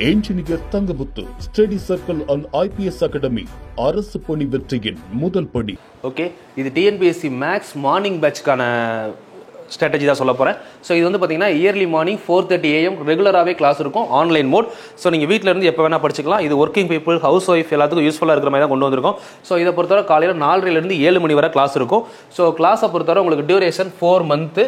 Engineer Thangamuthu study circle and IPS academy அரசு பணி வெற்றியின் முதல் படி. ஓகே, இது டிஎன்பிஎஸ்சி மேக்ஸ் மார்னிங் பேட்ச்க்கான ஸ்ட்ராட்டஜி தான் சொல்ல போகிறேன். ஸோ இது வந்து பார்த்தீங்கன்னா இயர்லி மார்னிங் 4:30 AM ரெகுலராகவே கிளாஸ் இருக்கும், ஆன்லைன் மோட். ஸோ நீங்கள் வீட்டில் இருந்து எப்போ வேணால் படிச்சுக்கலாம். இது ஒர்க்கிங் பீப்புள், ஹவுஸ் ஒய்ஃப் எல்லாத்துக்கும் யூஸ்ஃபுல்லாக இருக்கிற மாதிரி தான் கொண்டு வந்திருக்கோம். ஸோ இதை பொறுத்தவரை காலையில் 4:30 7 மணி வரை கிளாஸ் இருக்கும். ஸோ கிளாஸை பொறுத்தவரை உங்களுக்கு duration 4 month.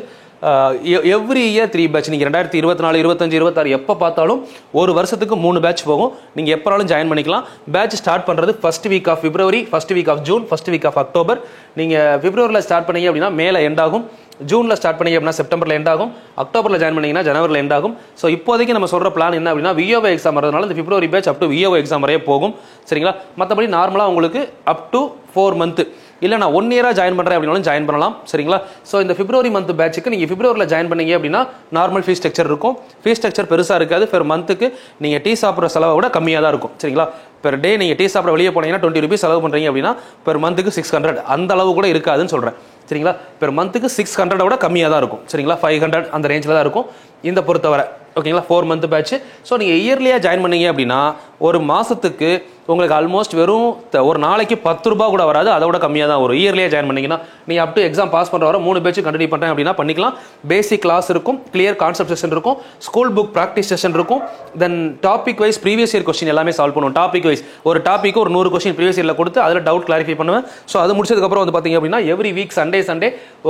Every year 3 batch. நீங்கள் 2024, 25, 26 எப்போ பார்த்தாலும் ஒரு வருஷத்துக்கு 3 பேட்ச் போகும். நீங்கள் எப்போனாலும் ஜாயின் பண்ணிக்கலாம். பேட்ச் ஸ்டார்ட் பண்ணுறது first week of February, first week of June, first week of October. நீங்கள் பிப்ரவரியில் ஸ்டார்ட் பண்ணீங்க அப்படின்னா மேலே எண்ட் ஆகும். ஜூனில் ஸ்டார்ட் பண்ணீங்க அப்படின்னா செப்டம்பரில் எண்ட் ஆகும். அக்டோபரில் ஜாயின் பண்ணிங்கன்னா ஜனவரியில் எண்ட் ஆகும். ஸோ இப்போதைக்கு நம்ம சொல்கிற பிளான் என்ன அப்படின்னா VOO எக்ஸாம் வரதுனால இந்த February batch up to VOO exam வரையே போகும். சரிங்களா? மற்றபடி நார்மலாக உங்களுக்கு அப் டு 4 மந்த்து இல்லை நான் 1 இயராக ஜாயின் பண்ணுறேன் அப்படின்னாலும் ஜாயின் பண்ணலாம். சரிங்களா? ஸோ இந்த பிப்ரவரி மந்த் பேட்சுக்கு நீங்கள் பிப்ரவரியில் ஜாயின் பண்ணீங்க அப்படின்னா நார்மல் ஃபீஸ் ஸ்ட்ரக்சர் இருக்கும். ஃபீஸ் ஸ்ட்ரக்சர் பெருசாக இருக்காது. பெர் மந்த்துக்கு நீங்கள் டீ சாப்பிட்ற செலவை விட கம்மியாக தான் இருக்கும். சரிங்களா? பெர் டே நீங்கள் டீ சாப்பிட வெளியே போனீங்கன்னா 20 ரூபீஸ் செலவு பண்ணுறீங்க அப்படின்னா பெர் மந்த்துக்கு 600 அந்த அளவு கூட இருக்காதுன்னு சொல்கிறேன். சரிங்களா? பெர் மந்த்துக்கு 600 விட கம்மியாக தான் இருக்கும். சரிங்களா? 500 அந்த ரேஞ்சில் தான் இருக்கும் இந்த பொறுத்தவரை. ஓகேங்களா? 4 மந்த் பேட்ச். ஸோ நீங்கள் இயர்லியாக ஜாயின் பண்ணீங்க அப்படின்னா ஒரு மாதத்துக்கு உங்களுக்கு ஆல்மோஸ்ட் வெறும் ஒரு நாளைக்கு 10 ரூபா கூட வராது, அதை விட கம்மியாக தான் வரும். இயர்லியாக ஜாயின் பண்ணீங்கன்னா நீங்கள் அப் டு எக்ஸாம் பாஸ் பண்ணுற வர 3 பேட்ச் கண்டினியூ பண்ணுறேன் அப்படின்னா பண்ணிக்கலாம். பேசிக் கிளாஸ் இருக்கும், கிளியர் கான்செப்ட் செஷன் இருக்கும், ஸ்கூல் புக் ப்ராக்டிஸ் செஷன் இருக்கும். Then topic wise previous year question எல்லாமே சால்வ் பண்ணுவோம். டாபிக் வைஸ் ஒரு டாபிக் ஒரு 100 கொஸ்டின் ப்ரீவியஸ் இயரில் கொடுத்து அதில் டவுட் கிளாரிஃபை பண்ணுவேன். ஸோ அது முடிச்சதுக்கப்புறம் வந்து பார்த்தீங்க அப்படின்னா எவ்ரி வீக் சண்டே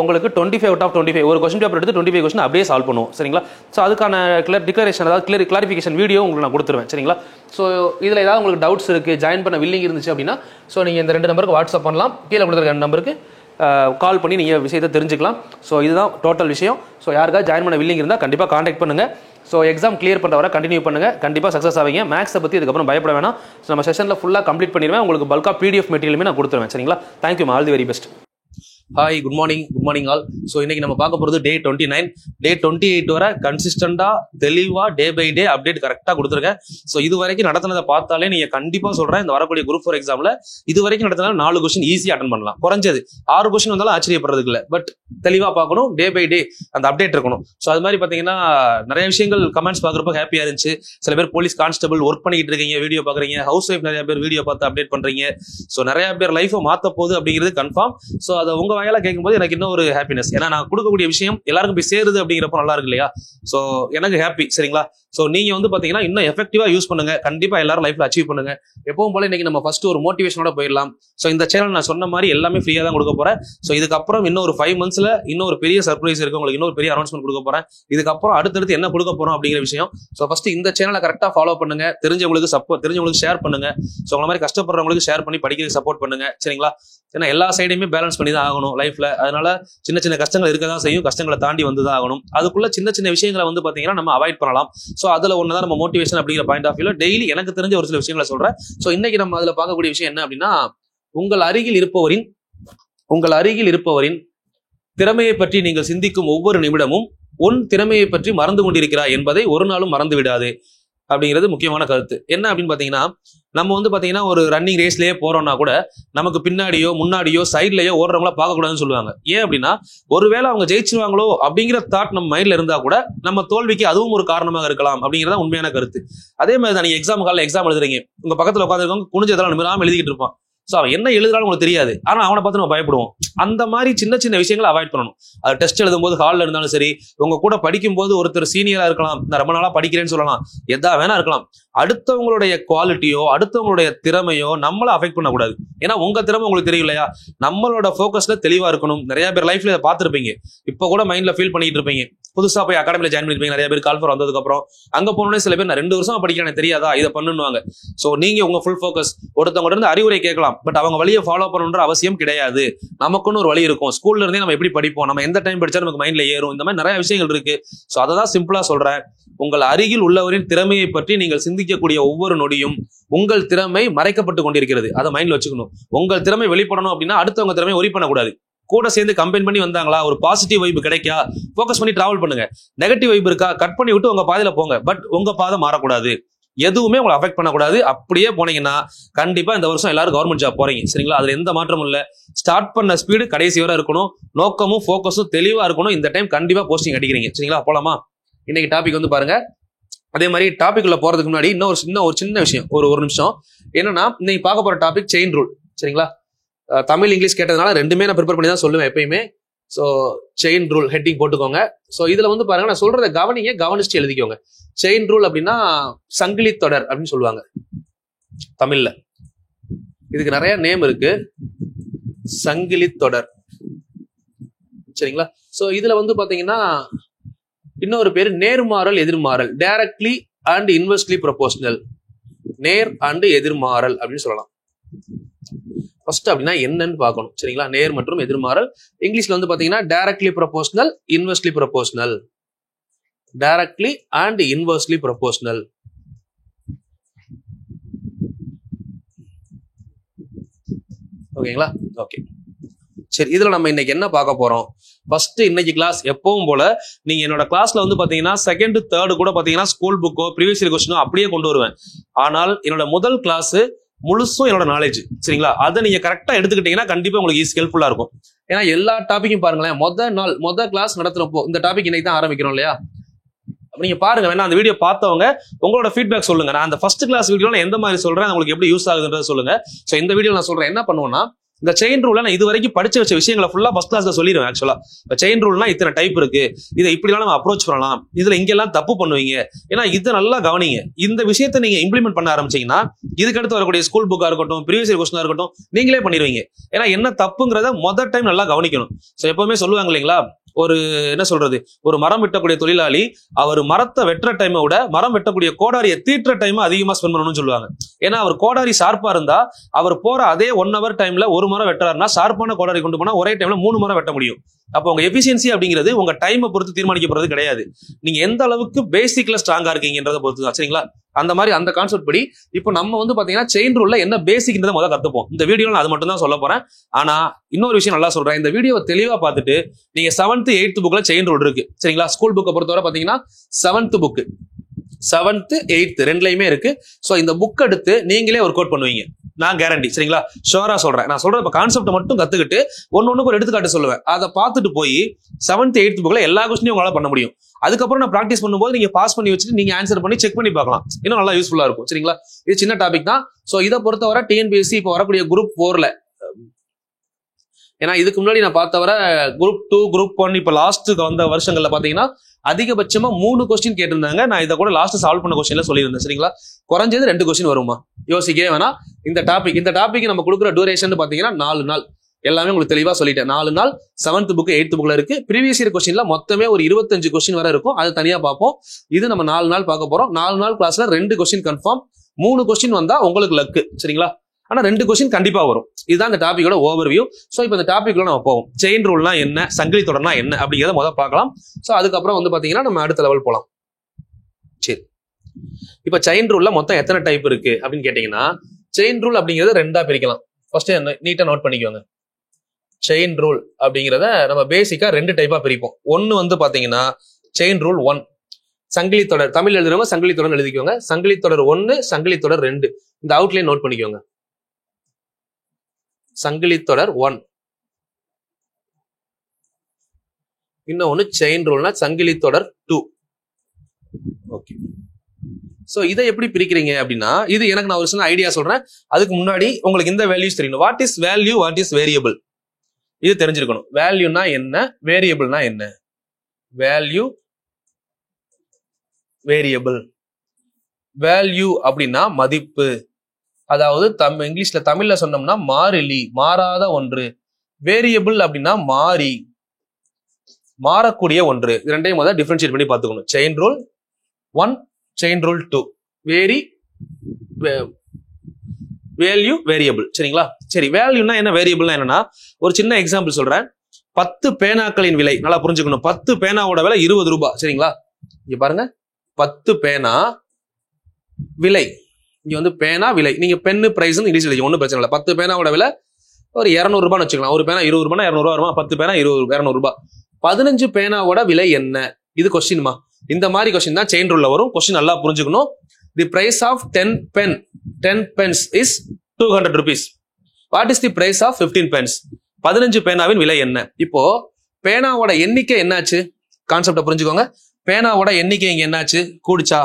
உங்களுக்கு 25 out of 25 ஒரு கொஸ்டின் பேப்பர் எடுத்து 25 கொஸ்டின் அப்படியே சால்வ் பண்ணுவோம். சரிங்களா? ஸோ அதுக்கான டிக்ளரேஷன் அதாவது கிளாரிஃபிகேஷன் வீடியோ உங்களுக்கு நான் கொடுத்துருவேன். சரிங்களா? ஸோ இதில் ஏதாவது உங்களுக்கு டவுட்ஸ் இருக்குது, ஜாயின் பண்ண வில்லிங் இருந்துச்சு அப்படின்னா ஸோ நீங்கள் இந்த 2 நம்பருக்கு வாட்ஸ்அப் பண்ணலாம். கீழே கொடுத்துருக்க 2 நம்பருக்கு கால் பண்ணி நீங்கள் விஷயத்தை தெரிஞ்சுக்கலாம். ஸோ இதுதான் டோட்டல் விஷயம். ஸோ யாருக்காவது ஜாயின் பண்ண வில்லிங் இருந்தால் கண்டிப்பாக காண்டாக்ட் பண்ணுங்கள். ஸோ எக்ஸாம் கிளியர் பண்ணுற வரை கண்டினியூ பண்ணுங்கள். கண்டிப்பாக சக்ஸஸ் ஆவீங்க. மேக்ஸை பற்றி இதுக்கப்புறம் பயப்பட வேணாம். ஸோ நம்ம செஷனில் ஃபுல்லாக கம்ப்ளீட் பண்ணிடுவேன். உங்களுக்கு பல்காக PDF மெட்டீரியலுமே நான் கொடுத்துருவேன். சரிங்களா? Thank you, all the very best. Hi, good morning all. So இன்னைக்கு நம்ம பார்க்க போகிறது டே 29. டே 28 வரை கன்சிஸ்டண்டாக தெளிவாக டே பை டே அப்டேட் கரெக்டாக கொடுத்துருக்கேன். ஸோ இது வரைக்கும் நடத்தினதை பார்த்தாலே நீங்கள் கண்டிப்பாக சொல்கிறேன், இந்த வரக்கூடிய குரூப் 4 எக்ஸாமில் இது வரைக்கும் நடத்தினாலும் 4 கொஸ்டின் ஈஸியாக அட்டன் பண்ணலாம். குறைஞ்சது 6 கொஸ்டின் வந்தாலும் ஆச்சரியப்படுறதுக்கு இல்லை. பட் தெளிவாக பார்க்கணும், டே பை டே அந்த அப்டேட் இருக்கணும். ஸோ அது மாதிரி பார்த்தீங்கன்னா நிறைய விஷயங்கள் கமெண்ட்ஸ் பார்க்குறப்ப ஹாப்பியாக இருந்துச்சு. சில பேர் போலீஸ் கான்ஸ்டபிள் ஒர்க் பண்ணிட்டு இருக்கீங்க, வீடியோ பார்க்குறீங்க. ஹவுஸ் ஒய்ஃப் நிறைய பேர் வீடியோ பார்த்து அப்டேட் பண்ணுறீங்க. ஸோ நிறைய பேர் லைஃபை மாற்ற போகுது அப்படிங்கிறது கன்ஃபார்ம். ஸோ அதை உங்க வாயால கேட்கும்போது எனக்கு இன்னும் ஒரு ஹாப்பினஸ். ஏன்னா நான் கொடுக்கக்கூடிய விஷயம் எல்லாருக்கும் போய் சேருது அப்படிங்கிறப்ப நல்லா இருக்கு இல்லையா? ஸோ எனக்கு ஹாப்பி. சரிங்களா? ஸோ நீங்க வந்து பாத்தீங்கன்னா இன்னும் எஃபெக்டிவா யூஸ் பண்ணுங்க. கண்டிப்பா எல்லாரும் லைஃப்ல அச்சீவ் பண்ணுங்க. எப்பவும் போல இன்னைக்கு நம்ம ஃபர்ஸ்ட் ஒரு மோட்டிவேஷனோட போயிடலாம். ஸோ இந்த சேனல் நான் சொன்ன மாதிரி எல்லாமே ஃப்ரீயா தான் கொடுக்க போறேன். ஸோ இதுக்கப்புறம் இன்னும் ஒரு 5 monthsல இன்னும் ஒரு பெரிய சர்ப்ரைஸ் இருக்கு. உங்களுக்கு இன்னொரு பெரிய அனௌன்ஸ்மெண்ட் கொடுக்க போறேன். இதுக்கப்புறம் அடுத்தடுத்து என்ன கொடுக்க போறோம் அப்படிங்கிற விஷயம். ஸோ ஃபர்ஸ்ட் இந்த சேனலை கரெக்டா ஃபாலோ பண்ணுங்க. தெரிஞ்சவங்களுக்கு ஷேர் பண்ணுங்க. ஸோ உங்களை மாதிரி கஷ்டப்படுறவங்களுக்கு ஷேர் பண்ணி படிக்கிறதுக்கு சப்போர்ட் பண்ணுங்க. சரிங்களா? ஏன்னா எல்லா சைடையுமே பேலன்ஸ் பண்ணி தான் ஆகணும் லைஃப்ல. அதனால சின்ன சின்ன கஷ்டங்கள் இருக்க தான் செய்யும். கஷ்டங்களை தாண்டி வந்து தான் ஆகணும். அதுக்குள்ள சின்ன சின்ன விஷயங்களை வந்து பாத்தீங்கன்னா நம்ம அவாய்ட் பண்ணலாம். ஸோ அதுல ஒண்ணுதான் நம்ம மோட்டிவேஷன் அப்படிங்கிற பாயிண்ட் ஆஃப் வியூல டெய்லி எனக்கு தெரிஞ்ச ஒரு சில விஷயங்களை சொல்றேன். ஸோ இன்னைக்கு நம்ம அதுல பார்க்கக்கூடிய விஷயம் என்ன அப்படின்னா, உங்கள் அருகில் இருப்பவரின் திறமையை பற்றி நீங்கள் சிந்திக்கும் ஒவ்வொரு நிமிடமும் உன் திறமையை பற்றி மறந்து கொண்டிருக்கிறாய் என்பதை ஒரு நாளும் மறந்து விடாது அப்படிங்கிறது முக்கியமான கருத்து. என்ன அப்படின்னு பாத்தீங்கன்னா, நம்ம வந்து பாத்தீங்கன்னா ஒரு ரன்னிங் ரேஸ்லயே போறோம்னா கூட நமக்கு பின்னாடியோ முன்னாடியோ சைட்லயோ ஓடுறவங்கள பார்க்க கூடாதுன்னு சொல்லுவாங்க. ஏன் அப்படின்னா ஒருவேளை அவங்க ஜெயிச்சிருவாங்களோ அப்படிங்கிற தாட் நம்ம மைண்ட்ல இருந்தா கூட நம்ம தோல்விக்கு அதுவும் ஒரு காரணமாக இருக்கலாம் அப்படிங்கிறத உண்மையான கருத்து. அதே மாதிரி தான் நீங்க எக்ஸாம் காலையில் எக்ஸாம் எழுதுறீங்க, உங்க பக்கத்துல உட்காந்துருக்கவங்க குனிஞ்சதெல்லாம் நிமிராம எழுதிக்கிட்டு இருப்பான். ஸோ அவன் என்ன எழுதுறாலும் உங்களுக்கு தெரியாது, ஆனா அவனை பார்த்து நம்ம பயப்படுவோம். அந்த மாதிரி சின்ன சின்ன விஷயங்களை அவாய்ட் பண்ணணும். அது டெஸ்ட் எழுதும் போது ஹாலில் இருந்தாலும் சரி, உங்க கூட படிக்கும் போது ஒருத்தர் சீனியரா இருக்கலாம், நான் ரொம்ப நாளா படிக்கிறேன்னு சொல்லலாம், எதா வேணா இருக்கலாம். அடுத்தவங்களுடைய குவாலிட்டியோ அடுத்தவங்களுடைய திறமையோ நம்மள அஃபெக்ட் பண்ணக்கூடாது. ஏன்னா உங்க திறமை உங்களுக்கு தெரியும் இல்லையா? நம்மளோட ஃபோக்கஸ்ல தெளிவா இருக்கணும். நிறைய பேர் லைஃப்ல இதை பார்த்துருப்பீங்க. இப்போ கூட மைண்ட்ல ஃபீல் பண்ணிட்டு இருப்பீங்க. புதுசா போய் அகாடமில ஜாயின் பண்ணிருப்பீங்க. நிறைய பேர் கால்ஃபர் வந்ததுக்கு அப்புறம் அங்க போனோடனே சில பேர் நான் 2 வருஷமா படிக்கிறேன் தெரியாதா, இதை பண்ணுவாங்க. ஸோ நீங்க உங்க ஃபுல் ஃபோக்கஸ். ஒருத்தவங்க இருந்து அறிவுரை கேட்கலாம், பட் அவங்க வழியை ஃபாலோ பண்ணணுன்ற அவசியம் கிடையாது. நமக்குன்னு ஒரு வழி இருக்கும். ஸ்கூல்ல இருந்தே நம்ம எப்படி படிப்போம், நம்ம எந்த டைம் படிச்சா நமக்கு மைண்ட்ல ஏறும், இந்த மாதிரி நிறைய விஷயங்கள் இருக்கு. ஸோ அதை தான் சிம்பிளா சொல்றேன். உங்கள் அருகில் உள்ளவரின் திறமையை பற்றி நீங்கள் சிந்திக்கக்கூடிய ஒவ்வொரு நொடியும் உங்கள் திறமை மறைக்கப்பட்டு கொண்டிருக்கிறது. அதை மைண்ட்ல வச்சுக்கணும். உங்கள் திறமை வெளிப்படணும் அப்படின்னா அடுத்தவங்க திறமை ஒரி பண்ணக்கூடாது. கூட சேர்ந்து கம்பைன் பண்ணி வந்தாங்களா, ஒரு பாசிட்டிவ் வைப் கிடைக்கா, ஃபோக்கஸ் பண்ணி டிராவல் பண்ணுங்க. நெகட்டிவ் வைப் இருக்கா, கட் பண்ணி விட்டு உங்க பாதையில போங்க. பட் உங்க பாதை மாறக்கூடாது. எதுவுமே உங்களை அஃபெக்ட் பண்ணக்கூடாது. அப்படியே போனீங்கன்னா கண்டிப்பா இந்த வருஷம் எல்லாரும் கவர்மெண்ட் ஜாப் போறீங்க. சரிங்களா? அதுல எந்த மாற்றமும் இல்ல. ஸ்டார்ட் பண்ண ஸ்பீடு கடைசி வரை இருக்கணும். நோக்கமும் ஃபோக்கஸும் தெளிவா இருக்கணும். இந்த டைம் கண்டிப்பா போஸ்டிங் அடிக்கிறீங்க. சரிங்களா? போலாமா? இன்னைக்கு டாபிக் வந்து பாருங்க, அதே மாதிரி டாபிக் உள்ள போறதுக்கு முன்னாடி இன்னும் சின்ன விஷயம், ஒரு நிமிஷம். என்னன்னா, இன்னைக்கு பார்க்க போற டாபிக் செயின் ரூல். சரிங்களா? தமிழ் இங்கிலீஷ் கேட்டதுனால ரெண்டுமே நான் ப்ரிப்பேர் பண்ணி தான் சொல்லுவேன் எப்பயுமே. ஸோ செயின் ரூல் ஹெட்டிங் போட்டுக்கோங்க. ஸோ இதுல வந்து பாருங்க, நான் சொல்றத கவனிச்சுட்டு எழுதிக்கோங்க. செயின் ரூல் அப்படின்னா சங்கிலி தொடர் அப்படின்னு சொல்லுவாங்க தமிழ்ல. இதுக்கு நிறைய நேம் இருக்கு. சங்கிலி தொடர். சரிங்களா? ஸோ இதுல வந்து பாத்தீங்கன்னா இன்னொரு பேரு நேர்மாறல் எதிர்மாறல், டைரக்ட்லி அண்ட் இன்வெர்ஸ்லி ப்ரொபோஷனல். நேர் அண்ட் எதிர்மாறல் அப்படின்னு சொல்லலாம். ஃபர்ஸ்ட் அப்படின்னா என்னன்னு பார்க்கணும். சரிங்களா? நேர் மற்றும் எதிர்மாறல். இங்கிலீஷ்ல வந்து பாத்தீங்கன்னா directly proportional, inversely proportional. Directly and inversely proportional. ஓகேங்களா? ஓகே, சரி. இதுல நம்ம இன்னைக்கு என்ன பார்க்க போறோம்? ஃபர்ஸ்ட் இன்னைக்கு கிளாஸ் எப்பவும் போல நீங்க என்னோட கிளாஸ்ல வந்து பாத்தீங்கன்னா செகண்ட் தேர்டு கூட பாத்தீங்கன்னா ஸ்கூல் புக்கோ ப்ரீவியஸ் இயர் கொஸ்டினோ அப்படியே கொண்டு வருவேன். ஆனால் என்னோட முதல் கிளாஸ் முழுசும் என்னோட நாலேஜ். சரிங்களா? அதை நீங்க கரெக்டா எடுத்துக்கிட்டீங்கன்னா கண்டிப்பா உங்களுக்கு ஈஸி ஹெல்ப்ஃபுல்லா இருக்கும். ஏன்னா எல்லா டாபிக்கும் பாருங்களேன், மொதல் கிளாஸ் நடத்துறப்போ இந்த டாபிக் இன்னைக்கு தான் ஆரம்பிக்கிறோம் இல்லையா? நீங்க பாருங்க, வேணா அந்த வீடியோ பார்த்தவங்க உங்களோட ஃபீட்பேக் சொல்லுங்க. நான் அந்த ஃபர்ஸ்ட் கிளாஸ் வீடியோல எந்த மாதிரி சொல்றேன், உங்களுக்கு எப்படி யூஸ் ஆகுதுன்றத சொல்லுங்க. ஸோ இந்த வீடியோ நான் சொல்றேன் என்ன பண்ணுவோம்னா, இந்த செயின் ரூல்ல நான் இது வரைக்கும் படிச்சு வச்ச விஷயங்களை ஃபுல்லா ஃபர்ஸ்ட் கிளாஸ்ல சொல்லிடுவேன். ஆக்சுவலா இப்போ செயின் ரூல்னா இத்தனை டைப் இருக்கு, இதை இப்படிலாம் நம்ம அப்ரோச் பண்ணலாம், இதுல இங்கெல்லாம் தப்பு பண்ணுவீங்க. ஏன்னா இதை நல்லா கவனிங்க. இந்த விஷயத்தை நீங்க இம்ப்ளிமெண்ட் பண்ண ஆரம்பிச்சீங்கன்னா இதுக்கடுத்து வரக்கூடிய ஸ்கூல் புக்கா இருக்கட்டும், ப்ரீவியஸ் இயர் கொஸ்டினா இருக்கட்டும், நீங்களே பண்ணிடுவீங்க. ஏன்னா என்ன தப்புங்கிறத முதல் டைம் நல்லா கவனிக்கணும். ஸோ எப்பவுமே சொல்லுவாங்க இல்லைங்களா, ஒரு மரம் வெட்டக்கூடிய தொழிலாளி அவர் மரத்தை வெட்டுற டைமை விட மரம் வெட்டக்கூடிய கோடாரியை தீட்டுற டைம் அதிகமா ஸ்பெண்ட் பண்ணணும்னு சொல்லுவாங்க. ஏன்னா அவர் கோடாரி ஷார்ப்பா இருந்தா அவர் போற அதே 1 hour டைம்ல ஒரு மரம் வெட்டுறாருன்னா ஷார்ப்பான கோடாரி கொண்டு போனா ஒரே டைம்ல 3 மரம் வெட்ட முடியும். அப்போ உங்க எஃபிஷியன்சி அப்படிங்கிறது உங்க டைமை பொறுத்து தீர்மானிக்கப்படுறது கிடையாது. நீங்க எந்த அளவுக்கு பேசிக்ல ஸ்ட்ராங்கா இருக்கீங்கன்றத பொறுத்து தான். சரிங்களா? அந்த மாதிரி அந்த கான்செப்ட் படி இப்போ நம்ம வந்து பாத்தீங்கன்னா செயின் ரூல்ல என்ன பேசிக்ன்றத முதல்ல கத்துப்போம். இந்த வீடியோல அது மட்டும் தான் சொல்ல போறேன். ஆனா இன்னொரு விஷயம் நல்லா சொல்றேன், இந்த வீடியோவை தெளிவா பார்த்துட்டு நீங்க 7th 8th புக்ல செயின் ரூல் இருக்கு. சரிங்களா? ஸ்கூல் புக்கை பொறுத்தவரை பாத்தீங்கன்னா 7th புக் 7th 8th ரெண்டுலயுமே இருக்கு. ஸோ இந்த புக் எடுத்து நீங்களே ஒர்க் அவுட் பண்ணுவீங்க, நான் கேரண்டி. சரிங்களா? ஷோரா சொல்றேன். நான் சொல்ற கான்செப்ட் மட்டும் கத்துக்கிட்டு ஒன்னொன்னு ஒரு எடுத்துக்காட்டு சொல்லுவேன். அதை பார்த்துட்டு போய் 7th 8th புக்ல எல்லா கொஸ்டினையும் உங்களால பண்ண முடியும். அதுக்கப்புறம் நான் பிராக்டிஸ் பண்ணும்போது நீங்க பாஸ் பண்ணி வச்சுட்டு நீங்க ஆன்சர் பண்ணி செக் பண்ணி பார்க்கலாம். இன்னும் நல்லா யூஸ்ஃபுல்லா இருக்கும். சரிங்களா? இது சின்ன டாபிக் தான். ஸோ இதை பொறுத்தவரை டிஎன்பிஎஸ்சி இப்போ வரக்கூடிய குரூப் 4ல, ஏன்னா இதுக்கு முன்னாடி நான் பார்த்தவரை குரூப் 2 குரூப் 1 இப்போ லாஸ்ட் வந்த வருஷங்கள்ல பாத்தீங்கன்னா அதிகபட்சமா 3 கொஸ்டின் கேட்டிருந்தாங்க. நான் இதை கூட லாஸ்ட் சால்வ் பண்ண கொஸ்டின்ல சொல்லியிருந்தேன். சரிங்களா? குறைஞ்சது 2 கொஸ்டின் வருமா, யோசிக்கவே வேணா. இந்த டாபிக் நம்ம கொடுக்குற டூரேஷன் பாத்தீங்கன்னா 4 நாள். எல்லாமே உங்களுக்கு தெளிவா சொல்லிட்டேன். 4 நாள் 7th புக் 8th புக்ல இருக்கு. ப்ரீவியஸ் இயர் கொஸ்டின்ல மொத்தமே ஒரு 25 கொஸ்டின் வரை இருக்கும். அது தனியா பார்ப்போம். இது நம்ம 4 நாள் பார்க்க போறோம். 4 நாள் கிளாஸ்ல 2 கொஸ்டின் கன்ஃபார்ம், 3 கொஸ்டின் வந்தா உங்களுக்கு லக்கு. சரிங்களா? ஆனா 2 கொஸ்டின் கண்டிப்பா வரும். இதுதான் இந்த டாபிக்கோட ஓவர்வியூ. ஸோ இப்போ இந்த டாபிக்ல நம்ம போவோம். செயின் ரூல்னா என்ன, சங்கிலி தொடர்னா என்ன அப்படிங்கிறத முதல்ல பார்க்கலாம். ஸோ அதுக்கப்புறம் வந்து பாத்தீங்கன்னா நம்ம அடுத்த லெவல் போலாம். சரி, இப்போ செயின் ரூல்ல மொத்தம் எத்தனை டைப் இருக்கு அப்படின்னு கேட்டீங்கன்னா, செயின் ரூல் அப்படிங்கறத 2ஆ பிரிக்கலாம். ஃபர்ஸ்ட் நீட்டா நோட் பண்ணிக்கோங்க. செயின் ரூல் அப்படிங்கிறத நம்ம பேசிக்கா 2 டைப்பா பிரிப்போம். ஒன்னு வந்து பாத்தீங்கன்னா செயின் ரூல் 1, சங்கிலி தொடர். தமிழ் எழுதுறவங்க சங்கிலி தொடர் எழுதிக்கோங்க. சங்கிலி தொடர் 1, சங்கிலி தொடர் 2. இந்த அவுட்லைன் நோட் பண்ணிக்கோங்க. சங்கிலி தொடர் 1. இன்னொன்னு செயின் ரூல்னா சங்கிலி தொடர் 2. ஓகே. சோ இதை எப்படி பிரிக்கிறீங்க அப்படின்னா, இது எனக்கு நான் ஒரு சின்ன ஐடியா சொல்றேன். அதுக்கு முன்னாடி உங்களுக்கு இந்த வேல்யூஸ் தெரியணும். What is value, what is variable, இது தெரிஞ்சிருக்கணும். வேல்யூனா என்ன, வேரியபிள்னா என்ன. Value, variable. வேல்யூ அப்படின்னா மதிப்பு, அதாவது இங்கிலீஷ்ல தமிழ்ல சொன்னோம்னா மாறிலி, மாறாத ஒன்று. வேரியபிள் அப்படின்னா மாறி, மாறக்கூடிய ஒன்று. இது ரெண்டையும் முதல்ல டிஃபரன்ஷியேட் பண்ணி பார்த்துக்கணும். Chain rule 1, chain rule 2. Value, variable. சரிங்களா? சரி, வேல்யூனா என்ன, வேரியபிள்னா என்னன்னா, ஒரு சின்ன எக்ஸாம்பிள் சொல்றேன். 10 பேனாக்களின் விலை நல்லா புரிஞ்சுக்கணும். 10 பேனாவோட விலை 20 ரூபாய். சரிங்களா? இங்க பாருங்க, 10 பேனா விலை. இங்க வந்து பேனா விலை, நீங்க பென்னு பிரைஸ் இங்கிலீஷ் எழுதி ஒன்றும் பிரச்சனை இல்லை. 10 பேனாவோட விலை ஒரு 200 ரூபான்னு வச்சுக்கலாம். ஒரு பேனா 20 ரூபாய் 200 ரூபா வருமா? 10 பேனா 200 ரூபாய். 15 பேனாவோட விலை என்ன, இது கொஸ்டின்மா. இந்த மாதிரி கொஸ்டின் தான் செயின் ரூல்ல வரும். கொஸ்டின் நல்லா புரிஞ்சுக்கணும். The price of 10 pence is 200 rupees. What is the price of 15 pence? 15 பேனாவின் விலை என்ன? இப்போ பேனாவோட எண்ணிக்கை என்னாச்சு, கான்செப்டை புரிஞ்சுக்கோங்க. பேனாவோட எண்ணிக்கை இங்க என்னாச்சு, கூடுச்சா?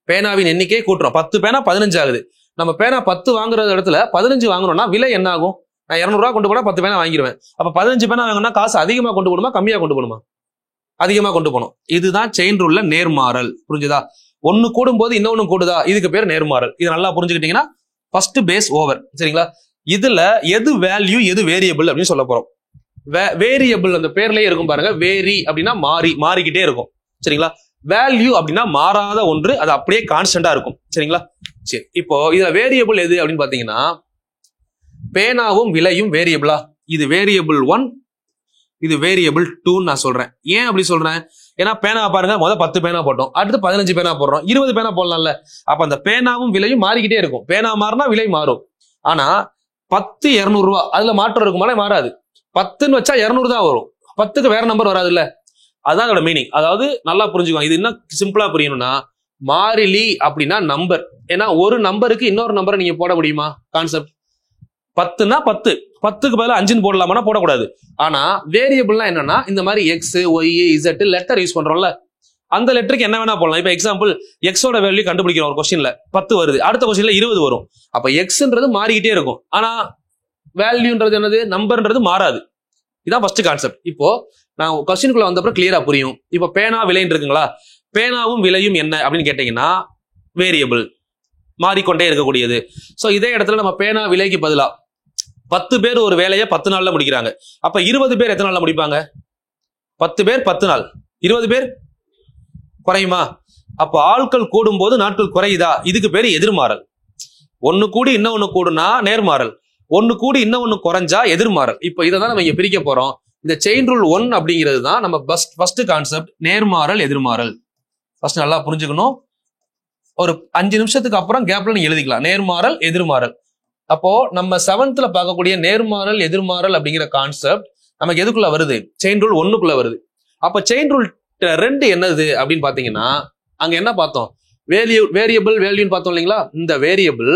பேனாவின் எண்ணிக்கை கூட்டுறோம். 10 பேனா 15 ஆகுது. நம்ம பேனா 10 வாங்குற இடத்துல 15 வாங்கணும்னா விலை என்ன ஆகும்? நான் 200 ரூபா கொண்டு போனா 10 பேனா வாங்கிடுவேன். அப்ப 15 பேனா வாங்கினா காசு அதிகமா கொண்டு போகணுமா கம்மியா கொண்டு போகணுமா? அதிகமா கொண்டு போகணும். இதுதான் செயின் ரூல்ல நேர்மாறல். புரிஞ்சுதா? ஒன்னு கூடும் போது இன்னொன்னு கூடுதா, இதுக்கு பேர் நேர்மாறல். இது நல்லா புரிஞ்சுக்கிட்டீங்கன்னா ஃபர்ஸ்ட் பேஸ் ஓவர். சரிங்களா? இதுல எது வேல்யூ எது வேரியபிள் அப்படின்னு சொல்ல போறோம். வேரியபிள் அந்த பேர்லயே இருக்கும் பாருங்க. வேரி அப்படின்னா மாறிக்கிட்டே இருக்கும். சரிங்களா? வேல்யூ அப்படின்னா மாறாத ஒன்று, அது அப்படியே கான்ஸ்டன்டா இருக்கும். சரிங்களா? சரி, இப்போ இதுல வேரியபிள் எது அப்படின்னு பாத்தீங்கன்னா பேனாவும் விலையும் வேரியபிளா? இது வேரியபிள் 1, இது வேரியபிள் 2 நான் சொல்றேன். ஏன் அப்படி சொல்றேன்? ஏன்னா பேனா பாருங்க, முதல் 10 பேனா போட்டோம், அடுத்து 15 பேனா போடுறோம், 20 பேனா போடலாம்ல. அப்ப அந்த பேனாவும் விலையும் மாறிக்கிட்டே இருக்கும். பேனா மாறினா விலை மாறும். ஆனா 10 200 ரூபா, அதுல மாற்றம் இருக்குமானா மாறாது. 10ன்னு வச்சா 200 தான் வரும். 10க்கு வேற நம்பர் வராது இல்ல. அதுதான் அதோட மீனிங். அதாவது நல்லா புரிஞ்சுக்கோங்க. இது இன்னும் சிம்பிளா புரியணும்னா மாறிலி அப்படின்னா நம்பர். ஏன்னா ஒரு நம்பருக்கு இன்னொரு நம்பரை நீங்க போட முடியுமா? கான்செப்ட் 10னா 10, 10க்கு பதிலா 5ன்னு போடலாமா? போடக்கூடாது. ஆனா வேரியபிள்னா என்னன்னா இந்த மாதிரி X Y Z letter use பண்றோம்ல, அந்த லெட்டருக்கு என்ன வேணா போடலாம். இப்ப எக்ஸாம்பிள் எக்ஸோட வேல்யூ கண்டுபிடிக்கிறோம். ஒரு கொஸ்டின்ல 10 வருது, அடுத்த கொஸ்டின்ல 20 வரும். அப்ப எக்ஸ்ன்றது மாறிக்கிட்டே இருக்கும். ஆனா வேல்யூன்றது என்னது? நம்பர்ன்றது மாறாது. இதான் ஃபர்ஸ்ட் கான்செப்ட். இப்போ நான் கொஸ்டினுக்குள்ள வந்தப்பறம் கிளியரா புரியும். இப்போ பேனா விலைன்னு இருக்குங்களா? பேனாவும் விலையும் என்ன அப்படின்னு கேட்டீங்கன்னா வேரியபிள், மாறிக்கொண்டே இருக்கக்கூடியது. சோ இதே இடத்துல நம்ம பேனா விலைக்கு பதிலா 10 பேர் ஒரு வேலையை 10 நாள்ல முடிக்கிறாங்க. அப்ப 20 பேர் எத்தனை நாள்ல முடிப்பாங்க? 10 பேர் 10 நாள், 20 பேர் குறையுமா? அப்ப ஆட்கள் கூடும் போது நாட்கள் குறையுதா? இதுக்கு பேரு எதிர்மாறல். ஒன்னு கூடி இன்னொன்னு கூடுனா நேர்மாறல், ஒன்னு கூடி இன்னொன்னு குறைஞ்சா எதிர்மாறல். இப்ப இதை தான் நம்ம இங்க பிரிக்க போறோம். இந்த செயின் ரூல் 1 அப்படிங்கிறது தான் நம்ம ஃபர்ஸ்ட் கான்செப்ட், நேர்மாறல் எதிர்மாறல். ஃபர்ஸ்ட் நல்லா புரிஞ்சுக்கணும். ஒரு 5 நிமிஷத்துக்கு அப்புறம் கேப்ல நீங்க எழுதிக்கலாம் நேர்மாறல் எதிர்மாறல். அப்போ நம்ம 7th பார்க்கக்கூடிய நேர்மாறல் எதிர்மாறல் அப்படிங்கிற கான்செப்ட் நமக்கு எதுக்குள்ள வருது? செயின் ரூல் 1க்குள்ள வருது. அப்ப செயின் ரூல் 2 என்னது அப்படின்னு பாத்தீங்கன்னா அங்க என்ன பார்த்தோம்? வேரியபிள் வேல்யூன்னு பார்த்தோம் இல்லைங்களா? இந்த வேரியபிள்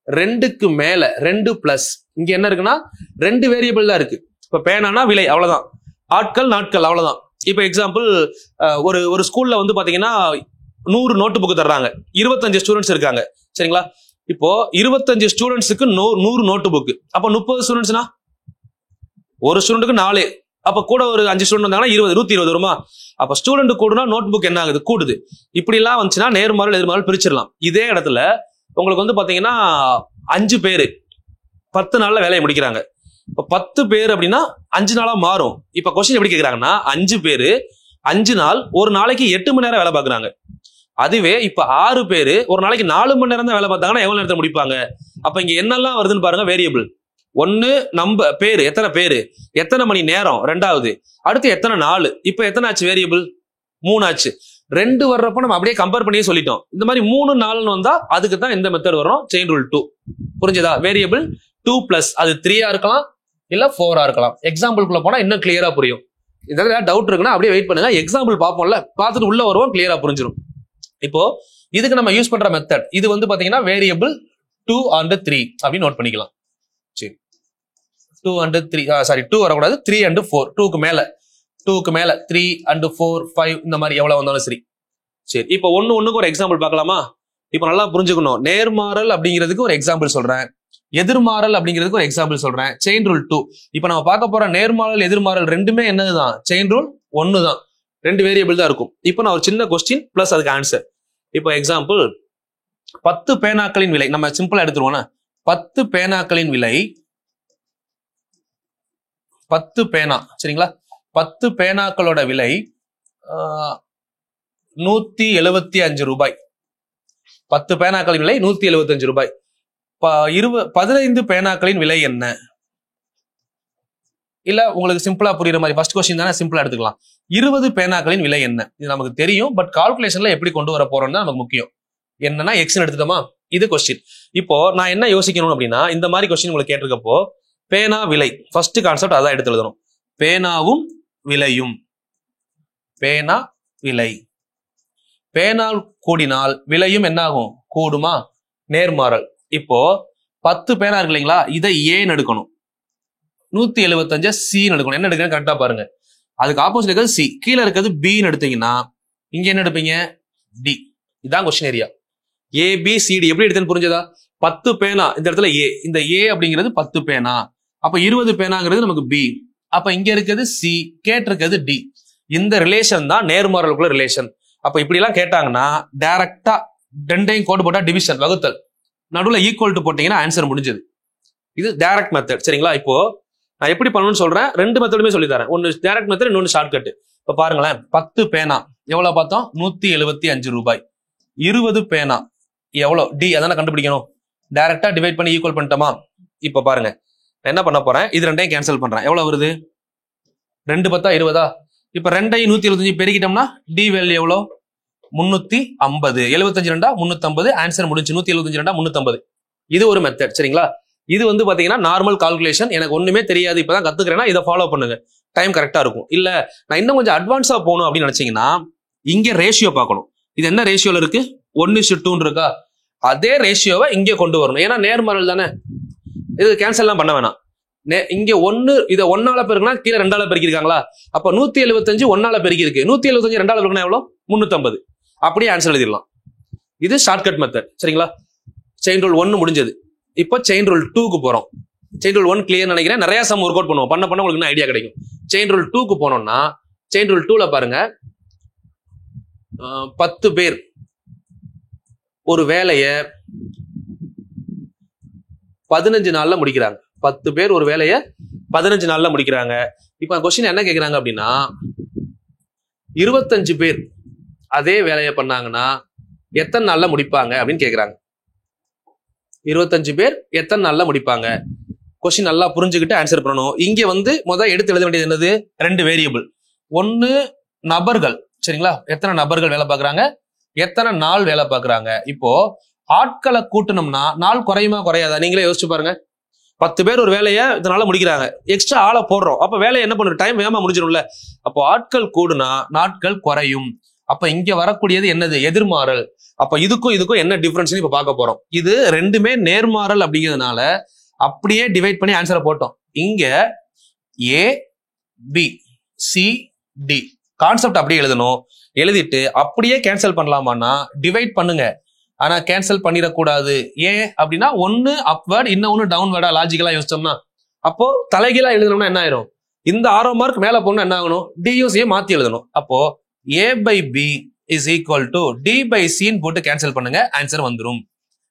2க்கு மேல 2 பிளஸ் இங்க என்ன இருக்குன்னா 2 வேரியபிள் தான் இருக்கு. இப்ப பேனானா விலை அவ்வளவுதான், ஆட்கள் நாட்கள் அவ்வளவுதான். இப்ப எக்ஸாம்பிள் ஒரு ஸ்கூல்ல வந்து பாத்தீங்கன்னா 100 நோட்டு புக் தர்றாங்க, 25 ஸ்டூடெண்ட்ஸ் இருக்காங்க. சரிங்களா? இப்போ 25 ஸ்டூடெண்ட்ஸுக்கு 100 நோட்டு புக். அப்ப 30 ஸ்டூடெண்ட்ஸ்னா ஒரு ஸ்டூடெண்ட்டுக்கு 4, அப்ப கூட ஒரு 5 ஸ்டூடெண்ட் வந்தாங்கன்னா 120 வருமா? அப்ப ஸ்டூடெண்ட் கூடுனா நோட் புக் என்ன ஆகுது? கூடுது. இப்படி எல்லாம் வந்துச்சுன்னா நேர்மாறல் எதிர்மாறல் பிரிச்சிடலாம். இதே இடத்துல உங்களுக்கு வந்து பாத்தீங்கன்னா 5 பேரு 10 நாள்ல வேலையை முடிக்கிறாங்க. இப்ப 10 பேர் அப்படின்னா 5 நாளா மாறும். இப்ப கொஸ்டின் எப்படி கேக்குறாங்கன்னா 5 பேரு 5 நாள், ஒரு நாளைக்கு 8 மணி நேரம் வேலை பார்க்கறாங்க. அதுவே இப்ப 6 பேரு ஒரு நாளைக்கு 4 மணி நேரம் தான் வேலை பார்த்தாங்கன்னா எவ்வளவு நேரத்தை முடிப்பாங்க? அப்ப இங்க என்னெல்லாம் வருதுன்னு பாருங்க. வேரியபிள் 1 நம்ப பேரு, எத்தனை பேரு, எத்தனை மணி நேரம், 2வது, அடுத்து எத்தனை நாள். இப்ப எத்தனை ஆச்சு? வேரியபிள் 3 ஆச்சு. 2 வர்றப்ப நம்ம அப்படியே கம்பேர் பண்ணியே சொல்லிட்டோம். இந்த மாதிரி 3 4 வந்தா அதுக்கு தான் எந்த மெத்தட் வரும்? Chain rule 2. புரிஞ்சதா? வேரியபிள் 2 பிளஸ் அது 3 இருக்கலாம் இல்ல 4 இருக்கலாம். எக்ஸாம்பிள்குள்ள போனா இன்னும் கிளியரா புரியும். இதனால டவுட் இருக்குன்னா அப்படியே வெயிட் பண்ணுங்க. எக்ஸாம்பிள் பார்ப்போம்ல, பார்த்துட்டு உள்ள வருவோம், கிளியரா புரிஞ்சிடும். இப்போ இதுக்கு நம்ம யூஸ் பண்ற மெத்தட் இது வந்து பாத்தீங்கன்னா வேரியபிள் 2 and 3 அப்படின்னு நோட் பண்ணிக்கலாம். சரி, 2 and 3 சாரி 2 வரக்கூடாது, 3 and 4, 2க்கு மேல 3 and 4 5 இந்த மாதிரி எவ்வளவு வந்தாலும் சரி. சரி, இப்போ ஒண்ணுக்கு ஒரு எக்ஸாம்பிள் பார்க்கலாமா? இப்போ நல்லா புரிஞ்சுக்கணும். நேர்மாறல் அப்படிங்கிறதுக்கு ஒரு எக்ஸாம்பிள் சொல்றேன், எதிர்மாறல் அப்படிங்கிறதுக்கு ஒரு எக்ஸாம்பிள் சொல்றேன். Chain rule 2. இப்போ நம்ம பார்க்க போற நேர்மாறல் எதிர்மாறல் ரெண்டுமே என்னதுதான்? செயின் ரூல் 1 தான். 2 வேரியபிள் தான் இருக்கும். இப்போ நான் ஒரு சின்ன கொஸ்டின் பிளஸ் அதுக்கு ஆன்சர். இப்போ எக்ஸாம்பிள் 10 பேனாக்களின் விலை நம்ம சிம்பிளா எடுத்துருவோம். 10 பேனாக்களின் விலை 10 பேனா, சரிங்களா? 10 பேனாக்களோட விலை 175 ரூபாய். 10 பேனாக்களின் விலை 175 ரூபாய். 15 பேனாக்களின் விலை என்ன? இல்ல உங்களுக்கு சிம்பிளா புரியுற மாதிரி ஃபர்ஸ்ட் क्वेश्चन தானே, சிம்பிளா எடுத்துக்கலாம். 20 பேனாக்களின் விலை என்ன? இது நமக்கு தெரியும், பட் கால்குலேஷன்ல எப்படி கொண்டு வர போறோம்னு தான் நமக்கு முக்கியம். என்னன்னா எக்ஸ் எடுத்துட்டோமா? இது क्वेश्चन. இப்போ நான் என்ன யோசிக்கணும் அப்படின்னா இந்த மாதிரி क्वेश्चन உங்களுக்கு கேட்டிருக்கப்போ பேனா விலை ஃபர்ஸ்ட் கான்செப்ட் அதான் எடுத்து எழுதணும். பேனாவும் விலையும், பேனா விலை, பேனால் கூடினால் விலையும் என்ன ஆகும்? கூடுமா? நேர்மாறல். இப்போ 10 பேனா இருக்கு இல்லைங்களா, இதை ஏன்னு எடுக்கணும், 175 சின்னு எடுக்கணும். என்ன எடுக்கணும் கரெக்டா பாருங்க. அதுக்கு ஆப்போசிட் இருக்கிறது சி, கீழே இருக்கிறது பின்னு எடுத்தீங்கன்னா இங்க என்ன எடுப்பீங்க? டி. இதான் கொஸ்டின் ஏரியா. ABCD எப்படி எடுத்தேன்னு புரிஞ்சதா? 10 பேனா இந்த இடத்துல A, இந்த A அப்படிங்கிறது 10 பேனா, அப்ப 20 பேனாங்கிறது நமக்கு B, அப்ப இங்க இருக்கிறது C, கேட்டிருக்கிறது D. இந்த ரிலேஷன் தான் நேர்மாறலுக்குள்ள ரிலேஷன். அப்ப இப்படி எல்லாம் கேட்டாங்கன்னா டைரக்டா ரெண்டையும் கோடு போட்டா டிவிஷன் வகுத்தல், நடுவுல ஈக்குவல் டு போட்டீங்கன்னா ஆன்சர் முடிஞ்சது. இது டைரக்ட் மெத்தட். சரிங்களா? இப்போ நான் எப்படி பண்ணணும்னு சொல்றேன், ரெண்டு மெத்தடுமே சொல்லி தரேன். ஒன்னு டைரக்ட் மெத்தட், இன்னொன்னு ஷார்ட் கட். இப்ப பாருங்களேன், 10 பேனா எவ்வளவு பார்த்தோம்? 175 ரூபாய். 20 பேனா எவ்வளவு? D அதான கண்டுபிடிக்கணும். டைரக்டா டிவைட் பண்ணி ஈக்குவல் பண்ணிட்டோமா? இப்ப பாருங்க, நான் என்ன பண்ண போறேன், இது ரெண்டையும் கேன்சல் பண்றேன். எவ்வளவு வருது? 2 10 20. இப்ப 2ஐயும் 175 பெருக்கிட்டோம்னா D வேல்யூ எவ்வளவு? 350. 75 2 350, ஆன்சர் முடிஞ்சு. 175 2 350. இது ஒரு மெத்தட். சரிங்களா? இது வந்து பாத்தீங்கன்னா நார்மல் கால்குலேஷன். எனக்கு ஒண்ணுமே தெரியாது, இப்பதான் கத்துக்கிறேன்னா இதை ஃபாலோ பண்ணுங்க, டைம் கரெக்டா இருக்கும். இல்ல நான் இன்னும் கொஞ்சம் அட்வான்ஸா போகணும் அப்படின்னு நினைச்சீங்கன்னா இங்க ரேஷியோ பார்க்கணும். இது என்ன ரேஷியோல இருக்கு? 1:2 இருக்கா? அதே ரேஷியோவை இங்க கொண்டு வரணும். ஏன்னா நேர்மாறல் தானே, இது கேன்சல் எல்லாம் பண்ண வேணாம். இங்க 1 இதை 1ஆல பெருக்கினா கீழே 2ஆல பெருக்கிருக்காங்களா? அப்ப 175 1ஆல பெருக்கி இருக்கு. 175 2ஆல பெருக்கினா எவ்வளவு? 350. அப்படியே ஆன்சர் எழுதிடலாம். இது ஷார்ட்கட் மெத்தட். சரிங்களா? செயின் ரூல் 1 முடிஞ்சது. இப்போ செயின் ரூல் 2க்கு போறோம். செயின் ரூல் 1 கிளியர் நினைக்கிறேன். நிறைய சம் ஒர்க் அவுட் பண்ணுவோம், பண்ண உங்களுக்கு இன்னும் ஐடியா கிடைக்கும். செயின் ரூல் 2க்கு போனோம்னா செயின் ரூல் 2ல பாருங்க, 10 பேர் ஒரு வேலைய 15 நாள்ல முடிக்கிறாங்க. 10 பேர் ஒரு வேலைய 15 நாள்ல முடிக்கிறாங்க. இப்ப கொஸ்டின் என்ன கேக்குறாங்க அப்படின்னா, 25 பேர் அதே வேலையை பண்ணாங்கன்னா எத்தனை நாள்ல முடிப்பாங்க அப்படின்னு கேக்குறாங்க. 25 பேர் எத்தனை நாள்ல முடிப்பாங்க? கொஸ்டின் நல்லா புரிஞ்சுக்கிட்டு ஆன்சர் பண்ணணும். இங்க வந்து எடுத்து எழுத வேண்டியது என்னது? 2 வேரியபிள். ஒன்னு நபர்கள். சரிங்களா? எத்தனை நபர்கள் வேலை பார்க்கறாங்க, எத்தனை நாள் வேலை பார்க்கறாங்க. இப்போ ஆட்களை கூட்டணும்னா நாள் குறையுமா குறையாதா? நீங்களே யோசிச்சு பாருங்க. 10 பேர் ஒரு வேலையை இதனால முடிக்கிறாங்க, எக்ஸ்ட்ரா ஆளை போடுறோம், அப்ப வேலையை என்ன பண்ணும்? டைம் வேகமா முடிஞ்சிடும்ல. அப்போ ஆட்கள் கூடுனா நாட்கள் குறையும். அப்ப இங்க வரக்கூடியது என்னது? எதிர்மாறல். அப்ப இதுக்கும் என்ன டிஃபரன்ஸ் இப்ப பார்க்க போறோம். இது ரெண்டுமே நேர்மாறல் அப்படிங்கிறதுனால அப்படியே டிவைட் பண்ணி ஆன்சரை போட்டோம். இங்க A B C D concept அப்படியே எழுதணும். எழுதிட்டு அப்படியே கேன்சல் பண்ணலாமான்னா டிவைட் பண்ணுங்க, ஆனா கேன்சல் பண்ணிடக்கூடாது. ஏன் அப்படின்னா ஒன்னு அப்வர்ட், இன்னொன்னு டவுன்வர்டா லாஜிக்கலா யோசிச்சோம்னா, அப்போ தலைகீழா எழுதணும்னா என்ன ஆயிரும்? இந்த 6 மார்க் மேல போகணும், என்ன ஆகணும்? டியூசியை மாத்தி எழுதணும். அப்போ A by B is equal to D by C போட்டு கேன்சல் பண்ணுங்க, ஆன்சர் வந்துரும்.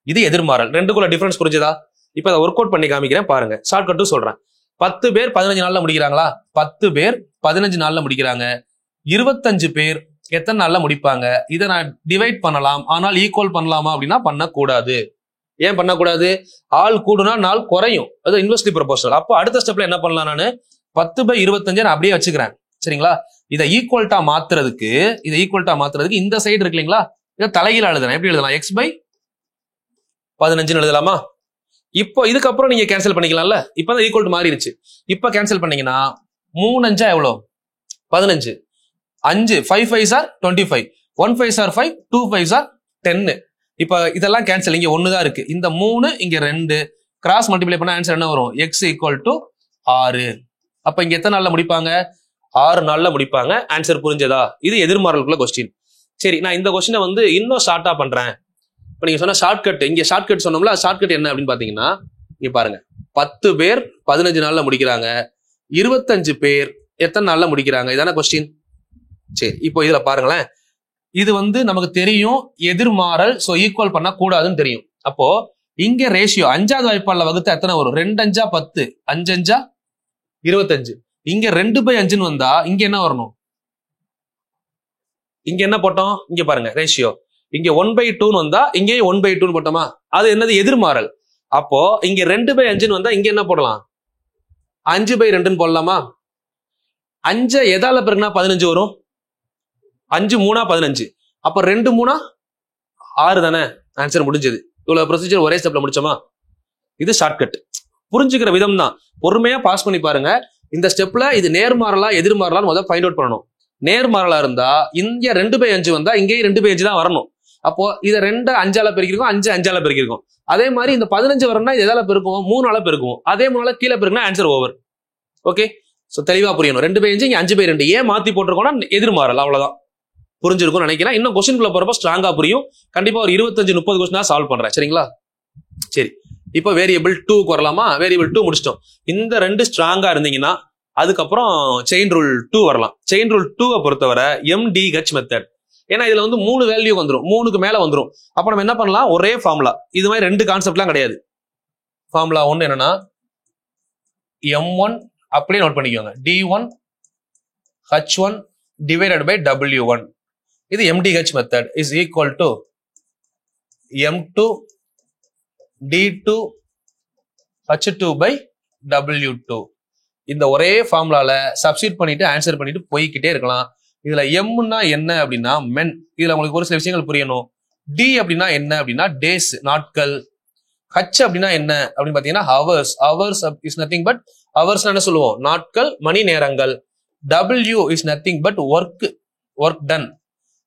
இது எதிர்மாறல். ரெண்டுக்குள்ள டிஃபரன்ஸ் புரிஞ்சுதா? இப்ப அதை ஒர்க் அவுட் பண்ணி காமிக்கிறேன் பாருங்க. ஷார்ட் கட்டும் சொல்றேன். 10 பேர் 15 நாள்ல முடிக்கிறாங்களா? 10 பேர் 15 நாள்ல முடிக்கிறாங்க. 25 பேர் எத்தனை நாள்ல முடிப்பாங்க? இதை நான் டிவைட் பண்ணலாம், ஆனால் ஈக்குவல் பண்ணலாமா அப்படின்னா பண்ணக்கூடாது. ஏன் பண்ணக்கூடாது? ஆள் கூடுனா நாள் குறையும், அது இன்வெர்ஸ்லி ப்ரொபோர்ஷனல். அப்போ அடுத்த ஸ்டெப்ல என்ன பண்ணலாம்? நான் 10/25 நான் அப்படியே வச்சுக்கிறேன். சரிங்களா? இதை ஈக்குவல்ட்டா மாத்துறதுக்கு இந்த சைடு இருக்கு இல்லைங்களா, இதை தலைகீழ எழுதுறேன். எப்படி எழுதலாம்? x/15 எழுதலாமா? இப்போ இதுக்கப்புறம் நீங்க கேன்சல் பண்ணிக்கலாம்ல. இப்பதான் ஈக்குவல் டு மாறிடுச்சு. இப்ப கேன்சல் பண்ணீங்கன்னா 3 5 எவ்வளவு? 15. 5 5 5s are 25, 1 5s are 5, 2 5s are 10. இப்ப இதெல்லாம் கேன்சல். இங்க 1 தான் இருக்கு, இந்த 3 இங்க 2 கிராஸ் மல்டிப்ளை பண்ண ஆன்சர் என்ன வரும்? x = 6. அப்ப இங்க எத்தனை நாள்ல முடிப்பாங்க? 6 நாள்ல முடிப்பாங்க. ஆன்சர் புரிஞ்சதா? இது எதிர்மாறலுக்குள்ள கொஸ்டின். சரி, நான் இந்த கொஸ்டினை இன்னும் ஷார்ட்டா பண்றேன். இப்ப நீங்க சொன்ன ஷார்ட்கட், இங்க ஷார்ட்கட் சொன்னோம்ல, ஷார்ட்கட் என்ன அப்படின்னு பாத்தீங்கன்னா, இங்க பாருங்க, 10 பேர் 15 நாள்ல முடிக்கிறாங்க, 25 பேர் எத்தனை நாள்ல முடிக்கிறாங்க, இதான கொஸ்டின். சரி, இப்போ இதுல பாருங்களேன், இது நமக்கு தெரியும் எதிர்மாறல், சோ ஈக்குவல் பண்ண கூடாதுன்னு தெரியும். அப்போ இங்க ரேஷியோ 5வது வாய்ப்பாடுல வகுத்து எத்தனை வரும்? 2 5 10, 5 5 25. இங்க 2/5 வந்தா இங்க என்ன வரணும்? இங்க என்ன போட்டோம்? இங்க பாருங்க ரேஷியோ, இங்க 1/2 வந்தா இங்கே 1/2 போட்டோமா? அது என்னது? எதிர்மாறல். அப்போ இங்க 2/5 வந்தா இங்க என்ன போடலாம்? 5/2 போடலாமா? 5 எதால பெருக்குனா 15 வரும்? 5 3 15. அப்ப 2 3 6 தானே, ஆன்சர் முடிஞ்சது. இவ்வளவு ப்ரொசீஜர் ஒரே ஸ்டெப்ல முடிச்சோமா? இது ஷார்ட்கட். புரிஞ்சுக்கிற விதம் தான். பொறுமையா பாஸ் பண்ணி பாருங்க. இந்த ஸ்டெப்ல இது நேர்மாறலா எதிர்மாறலான்னு முதல்ல ஃபைண்ட் அவுட் பண்ணணும். நேர்மாறலா இருந்தா இங்க 2/5 வந்தா இங்கே 2/5 தான் வரணும். அப்போ இதை 2 5ஆல பெருக்கிருக்கோம், 5 5ஆல பெருக்கிருக்கோம். அதே மாதிரி இந்த 15 வரணும்னா இது எதால பெருக்குவோம்? 3ஆல பெருக்குவோம். அதே 3ஆல கீழே பெருக்குனா ஆன்சர் ஓவர். ஓகே, சோ தெளிவா புரியணும். 2/5 இங்க 5/2. ஏன் மாத்தி போட்டிருக்கோம்னா எதிர்மாறல், அவ்வளவுதான். புரிஞ்சிருக்கும்னு நினைக்கிறேன். இன்னும் கொஸ்டின்குள்ள போறப்ப ஸ்ட்ராங்கா புரியும். கண்டிப்பா ஒரு 25-30 கொஸ்டினா சால்வ் பண்றேன். சரிங்களா? சரி, இப்போ வேரியபிள் 2க்கு வரலாமா? வேரியபிள் 2 முடிச்சிட்டோம். இந்த ரெண்டு ஸ்ட்ராங்கா இருந்தீங்கன்னா அதுக்கப்புறம் செயின் ரூல் 2 வரலாம். செயின் ரூல் 2 பொறுத்தவரை MDH மெத்தட். ஏன்னா இதுல வந்து 3 வேல்யூ வந்துடும், 3க்கு மேல வந்துடும். அப்ப நம்ம என்ன பண்ணலாம், ஒரே ஃபார்முலா. இது மாதிரி ரெண்டு கான்செப்ட்லாம் கிடையாது. ஃபார்முலா 1 என்னன்னா M1 அப்படியே நோட் பண்ணிக்கோங்க, D1 H1 divided by W1. இது MDH method is equal to M2 D2 H2 by W2. இந்த ஒரே ஃபார்முலால சப்ஸ்டிட் பண்ணிட்டு ஆன்சர் பண்ணிட்டு போய்கிட்டே இருக்கலாம். இதுல எம்னா என்ன அப்படின்னா மென். இதுல உங்களுக்கு ஒரு சில விஷயங்கள் புரியணும். டி அப்படின்னா என்ன அப்படின்னா டேஸ், நாட்கள். ஹச் அப்படின்னா என்ன அப்படின்னு பாத்தீங்கன்னா hours. Hours is nothing but, hours என்ன சொல்லுவோம், நாட்கள், மணி நேரங்கள். W is nothing but work, work done.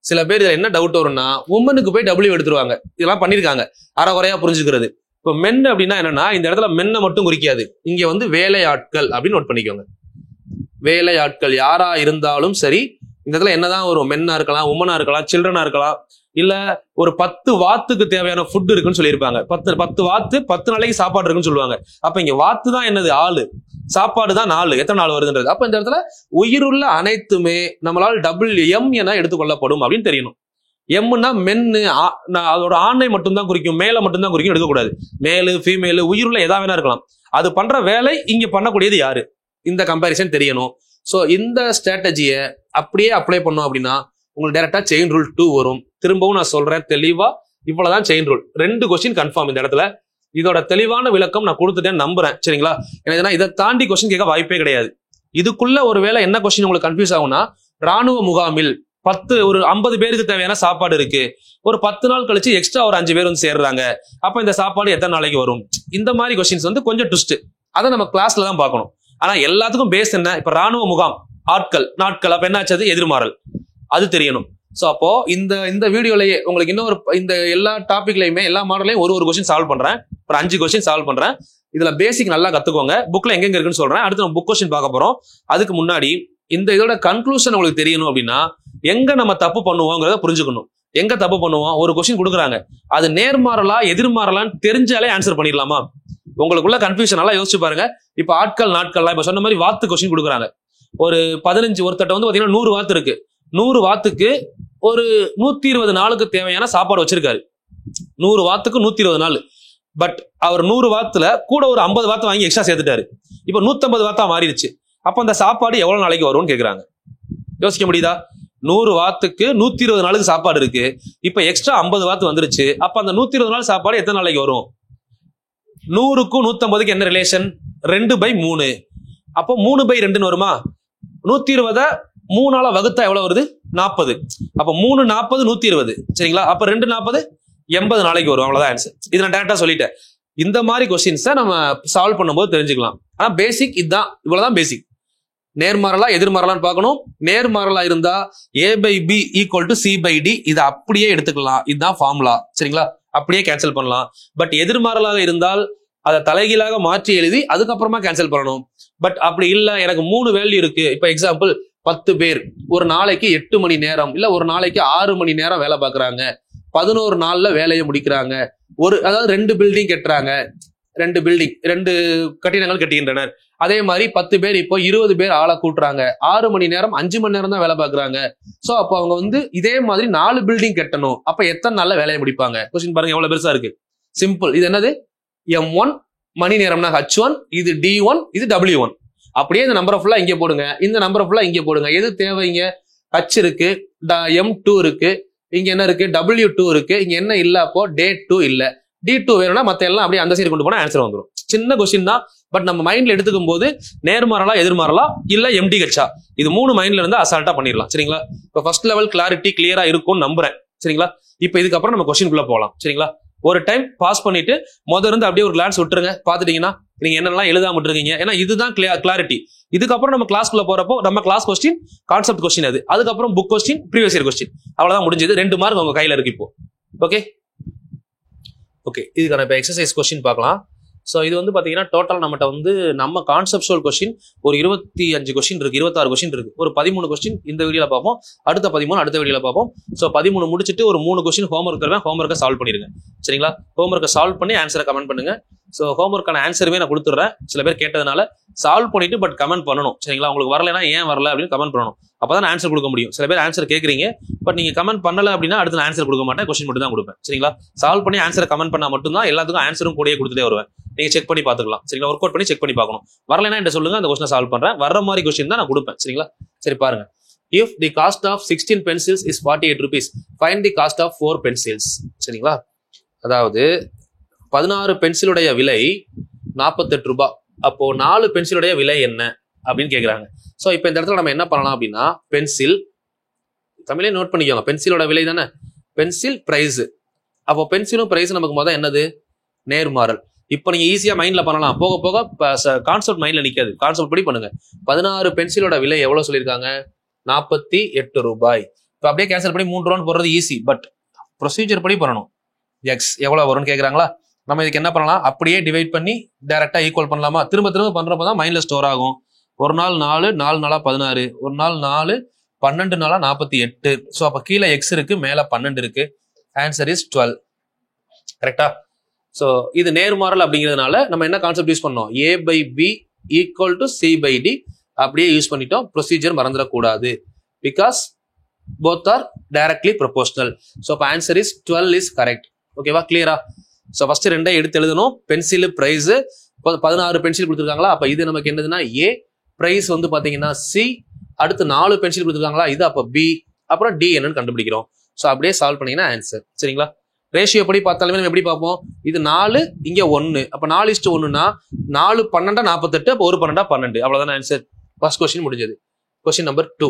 சில பேர் இதுல என்ன டவுட் வரும்னா உமனுக்கு போய் டபிள்யூ எடுத்துருவாங்க. இதெல்லாம் பண்ணிருக்காங்க, அறகுறையா புரிஞ்சுக்கிறது. இப்போ மென் அப்படின்னா என்னன்னா இந்த இடத்துல மென்னை மட்டும் குறிக்காது, இங்க வந்து வேலையாட்கள் அப்படின்னு நோட் பண்ணிக்கோங்க. வேலையாட்கள் யாரா இருந்தாலும் சரி, இந்த இடத்துல என்னதான் வரும், மென்னா இருக்கலாம், உமனா இருக்கலாம், சில்ட்ரனா இருக்கலாம், இல்ல ஒரு 10 வாத்துக்கு தேவையான ஃபுட் இருக்குன்னு சொல்லியிருப்பாங்க. 10 வாத்து 10 நாளைக்கு சாப்பாடு இருக்குன்னு சொல்லுவாங்க. அப்ப இங்க வாத்து தான் என்னது, ஆளு, சாப்பாடு தான் 4, எத்தனை நாள் வருதுன்றது. அப்ப இந்த இடத்துல உயிருள்ள அனைத்துமே நம்மளால் WM என எடுத்துக்கொள்ளப்படும் அப்படின்னு தெரியணும். எம்னா மென்னு, அதோட ஆணை மட்டும்தான் குறிக்கும், மேல மட்டும்தான் குறிக்கும் எடுக்கக்கூடாது. மேலு, ஃபீமேலு, உயிருள்ள எதா வேணா இருக்கலாம். அது பண்ற வேலை இங்க பண்ணக்கூடியது யாரு, இந்த கம்பேரிசன் தெரியணும். சோ இந்த ஸ்ட்ராட்டஜியை அப்படியே அப்ளை பண்ணோம் அப்படின்னா உங்களுக்கு டைரக்டா செயின் ரூல் 2 வரும். திரும்பவும் நான் சொல்றேன் தெளிவா, இவ்வளவுதான் செயின் ரூல். 2 கொஸ்டின் கன்ஃபார்ம் இந்த இடத்துல. இதோட தெளிவான விளக்கம் நான் கொடுத்துட்டேன் நம்புறேன். சரிங்களா? ஏன்னா இதை தாண்டி கொஸ்டின் கேட்க வாய்ப்பே கிடையாது. இதுக்குள்ள ஒருவேளை என்ன கொஸ்டின் உங்களுக்கு கன்ஃபியூஸ் ஆகும்னா, ராணுவ முகாமில் 50 பேருக்கு தேவையான சாப்பாடு இருக்கு, ஒரு 10 நாள் கழிச்சு எக்ஸ்ட்ரா ஒரு 5 பேர் வந்து சேர்றாங்க, அப்ப இந்த சாப்பாடு எத்தனை நாளைக்கு வரும்? இந்த மாதிரி கொஸ்டின்ஸ் வந்து கொஞ்சம் ட்விஸ்ட். அதை நம்ம கிளாஸ்ல தான் பார்க்கணும். ஆனா எல்லாத்துக்கும் பேஸ் என்ன, இப்ப ராணுவ முகாம், ஆட்கள், நாட்கள், அப்ப என்ன ஆச்சு, எதிர்மாறல், அது தெரியணும். சோ அப்போ இந்த வீடியோலயே உங்களுக்கு இன்னொரு இந்த எல்லா டாபிக்லயுமே எல்லா மாடலையும் ஒரு கொஸ்டின் சால்வ் பண்றேன். ஒரு 5 கொஸ்டின் சால்வ் பண்றேன். இதுல பேசிக் நல்லா கத்துக்கோங்க. புக்ல எங்க இருக்குன்னு சொல்றேன். அடுத்து நம்ம புக் கொஸ்டின் பார்க்க போறோம். அதுக்கு முன்னாடி இதோட கன்க்ளூஷன் உங்களுக்கு தெரியணும் அப்படின்னா எங்க நம்ம தப்பு பண்ணுவோங்கிறத புரிஞ்சுக்கணும். எங்க தப்பு பண்ணுவோம், ஒரு கொஸ்டின் கொடுக்குறாங்க, அது நேர்மாறலா எதிர்மாறலான்னு தெரிஞ்சாலே ஆன்சர் பண்ணிடலாமா? உங்களுக்குள்ள கன்ஃபியூஷன் நல்லா யோசிச்சு பாருங்க. இப்ப ஆட்கள், நாட்கள்லாம் இப்ப சொன்ன மாதிரி வாத்து கொஸ்டின் கொடுக்குறாங்க. ஒரு 15 ஒருத்தட்ட வந்து பாத்தீங்கன்னா 100 வாத்து இருக்கு. 100 வாத்துக்கு ஒரு 120 நாளுக்கு தேவையான சாப்பாடு வச்சிருக்காரு. 100 வாத்துக்கு 120 நாள். பட் அவர் 100 வாத்துல கூட ஒரு 50 வாத்து வாங்கி எக்ஸ்ட்ரா சேர்த்துட்டாரு. இப்ப 150 வாத்தா மாறிடுச்சு. அப்ப அந்த சாப்பாடு எவ்வளவு நாளைக்கு வரும்னு கேக்குறாங்க. யோசிக்க முடியுதா? 100 வாத்துக்கு 120 நாளுக்கு சாப்பாடு இருக்கு. இப்ப எக்ஸ்ட்ரா 50 வாத்து வந்துருச்சு. அப்ப அந்த 120 நாள் சாப்பாடு எத்தனை நாளைக்கு வரும்? 100க்கும் 150க்கு என்ன ரிலேஷன்? 2/3. அப்போ 3/2 வருமா? 120 3 வகுத்தா எவ்வளவு வருது? 40. அப்ப 3 40 120. சரிங்களா? அப்ப 2 40 80 நாளைக்கு வரும். அவ்வளவுதான் ஆன்சர். இது நான் டைரக்டா சொல்லிட்டேன். இந்த மாதிரி கொஸ்டின்ஸை நம்ம சால்வ் பண்ணும்போது தெரிஞ்சுக்கலாம். ஆனா பேசிக் இதுதான், இவ்வளவுதான் பேசிக். நேர்மாறலா எதிர்மாறலான்னு பார்க்கணும். நேர்மாறலா இருந்தா A/B = C/D, இதை அப்படியே எடுத்துக்கலாம். இதுதான் ஃபார்முலா. சரிங்களா? அப்படியே கேன்சல் பண்ணலாம். பட் எதிர்மாறலாக இருந்தால் அதை தலைகீழாக மாற்றி எழுதி அதுக்கப்புறமா கேன்சல் பண்ணணும். பட் அப்படி இல்ல, எனக்கு 3 வேல்யூ இருக்கு. இப்ப எக்ஸாம்பிள் 10 பேர் ஒரு நாளைக்கு 8 மணி நேரம் இல்ல ஒரு நாளைக்கு 6 மணி நேரம் வேலை பார்க்கறாங்க. 11 நாள்ல வேலையை முடிக்கிறாங்க. அதாவது 2 பில்டிங் கட்டுறாங்க. 2 கட்டிடங்கள் கட்டுகின்றனர். அதே மாதிரி 10 பேர் இப்போ 20 பேர் ஆளை கூட்டுறாங்க. 6 மணி நேரம் 5 மணி நேரம் தான் வேலை பார்க்கறாங்க. சோ அப்போ அவங்க வந்து இதே மாதிரி 4 பில்டிங் கட்டணும். அப்ப எத்தனை நாள்ல வேலையை முடிப்பாங்க? கொஸ்டின் பாருங்க எவ்வளவு பெருசா இருக்கு. சிம்பிள். இது என்னது? M1, மணி நேரம்னா H1, இது D1, இது W1. அப்படியே இந்த நம்பரை ஃபுல்லா இங்கே போடுங்க, இந்த நம்பரை ஃபுல்லா இங்கே போடுங்க. எது தேவைங்க? H இருக்கு, M2 இருக்கு, இங்க என்ன இருக்கு? W2 இருக்கு. இங்க என்ன இல்ல? அப்போ D2 இல்ல. D2 வேணும்னா மத்த எல்லாம் அப்படியே அந்த சைடு கொண்டு போனா ஆன்சர் வந்துடும். சின்ன கொஸ்டின் தான். பட் நம்ம மைண்ட்ல எடுத்துக்கும் போது நேர்மாறலா எதிர்மாறலா இல்ல MDH இது 3 மைண்ட்ல இருந்து அசால்ட்டா பண்ணிடலாம். சரிங்களா? இப்போ ஃபர்ஸ்ட் லெவல் கிளாரிட்டி கிளியரா இருக்கும்னு நம்புறேன். சரிங்களா? இப்போ இதுக்கப்புறம் நம்ம கொஸ்டின்குள்ள போகலாம். சரிங்களா? ஒரு டைம் பாஸ் பண்ணிட்டு இருந்து அப்படியே ஒரு கிளான்ஸ் விட்டுருங்க. பாத்துட்டீங்கன்னா நீங்க என்னெல்லாம் எழுதாம இருக்கீங்க. ஏன்னா இதுதான் கிளாரிட்டி. இதுக்கப்புறம் நம்ம கிளாஸ்க்குள்ள போறப்போ நம்ம கிளாஸ் கொஸ்டின், கான்செப்ட் கொஸ்டின், அதுக்கப்புறம் book question, previous year question, அவ்வளவுதான் முடிஞ்சது. 2 மார்க் உங்க கையில இருக்கு இப்போ. ஓகே, இதுக்கான இப்போ எக்ஸசைஸ் கொஸ்டின் பார்க்கலாம். ஸோ இது வந்து பார்த்தீங்கன்னா டோட்டல் நம்மகிட்ட வந்து நம்ம கான்செப்சுவல் கொஸ்டின் ஒரு 25 கொஸ்டின் இருக்கு, 26 கொஸ்டின் இருக்கு. ஒரு 13 கொஸ்டின் இந்த வீடியோல பார்ப்போம், அடுத்த 13 அடுத்த வீடியோல பார்ப்போம். ஸோ 13 முடிச்சுட்டு ஒரு 3 கொஸ்டின் ஹோம்ஒர்க் தருவேன், ஹோம்ஒர்க்கை சால்வ் பண்ணிருங்க. சரிங்களா? ஹோம்ஒர்க்கை சால்வ் பண்ணி ஆன்சரை கமெண்ட் பண்ணுங்க. ஸோ ஹோம்ஒர்க்கான ஆன்சருமே நான் கொடுத்துட்றேன். சில பேர் கேட்டதுனால சால்வ் பண்ணிட்டு பட் கமெண்ட் பண்ணணும். சரிங்களா? உங்களுக்கு வரலைன்னா ஏன் வரல அப்படின்னு கமெண்ட் பண்ணணும். அப்பதான் ஆன்சர் கொடுக்க முடியும். சில பேர் ஆன்சர் கேட்குறீங்க, பட் நீங்க கமெண்ட் பண்ணல அப்படின்னா அடுத்து நான் ஆன்சர் கொடுக்க மாட்டேன், கொஸ்டின் மட்டும் தான் கொடுப்பேன். சரிங்களா? சால்வ் பண்ணி ஆன்சரை கமெண்ட் பண்ணா மட்டும் தான் எல்லாத்துக்கும் ஆன்சரும் கூடயே கொடுத்துட்டே வருவேன். நீங்க செக் பண்ணி பார்த்துக்கலாம். சரிங்களா? ஒர்க் அவுட் பண்ணி செக் பண்ணி பார்க்கணும். வரலைன்னா என்ன சொல்லுங்க, அந்த கொஸ்டினை சால்வ் பண்றேன். வர்ற மாதிரி கொஸ்டின் தான் நான் கொடுப்பேன். சரிங்களா? சரி பாருங்க. If the cost of 16 pencils is 48 rupees, find the cost of 4 pencils. சரிங்களா? அதாவது 16 பென்சிலுடைய விலை 48 ரூபாய். அப்போ 4 பென்சிலுடைய விலை என்ன அப்படின்னு கேட்குறாங்க. ஸோ இப்போ இந்த இடத்துல நம்ம என்ன பண்ணலாம் அப்படின்னா, பென்சில் தமிழே நோட் பண்ணிக்கோங்க. பென்சிலோட விலை தானே பென்சில் பிரைஸ். அப்போ பென்சிலும் பிரைஸ் நமக்கு முதல் என்னது, நேர்மாறல். இப்போ நீங்க ஈஸியா மைண்ட்ல பண்ணலாம், போக போக கான்செப்ட் மைண்ட்ல நிக்காது. கான்செப்ட் படி பண்ணுங்க. 16 பென்சிலோட விலை எவ்வளவு சொல்லியிருக்காங்க, 48 ரூபாய். இப்போ அப்படியே கேன்சல் பண்ணி 3 ரூபான்னு போடுறது ஈஸி, பட் ப்ரொசீஜர் படி பண்ணணும். எக்ஸ் எவ்வளவு வரும்னு கேட்குறாங்களா, நம்ம இதுக்கு என்ன பண்ணலாம், அப்படியே டிவைட் பண்ணி டைரக்டா ஈக்குவல் பண்ணலாமா? திரும்ப திரும்ப பண்றப்பதான் மைண்ட்ல ஸ்டோர் ஆகும். ஒரு நாள் 4, 4 நாளா 16, ஒரு நாள் 4, 12 நாளா 48. ஸோ அப்ப கீழே எக்ஸ் இருக்கு, மேல 12 இருக்கு. Answer is 12. கரெக்டா? ஸோ இது நேர்மாறல் அப்படிங்கிறதுனால நம்ம என்ன கான்செப்ட் யூஸ் பண்ணோம், A by B equal to C by D அப்படியே யூஸ் பண்ணிட்டோம். ப்ரொசீஜர் மறந்துடக்கூடாது. Because both are directly proportional. So அப்போ ஆன்சர் இஸ் 12 இஸ் கரெக்ட். ஓகேவா? கிளியரா? ஸோ ஃபர்ஸ்ட் ரெண்டே எடுத்து எழுதணும். பென்சில் பிரைஸ் 16 பென்சில் கொடுத்துருக்காங்களா, அப்ப இது நமக்கு என்னதுன்னா A, பிரைஸ் வந்து பாத்தீங்கன்னா C, அடுத்து 4 பென்சில் கொடுத்துருக்காங்களா, இது அப்ப B, அப்புறம் D என்னன்னு கண்டுபிடிக்கிறோம். ஸோ அப்படியே சால்வ் பண்ணீங்கன்னா ஆன்சர். சரிங்களா? ரேஷியோ எப்படி பார்த்தாலுமே நம்ம எப்படி பார்ப்போம், இது 4 இங்க 1, அப்ப 4:1னா 4 12 48, அப்போ 1 12 12. அவ்வளவுதான் ஆன்சர். ஃபர்ஸ்ட் கொஸ்டின் முடிஞ்சது. கொஸ்டின் நம்பர் 2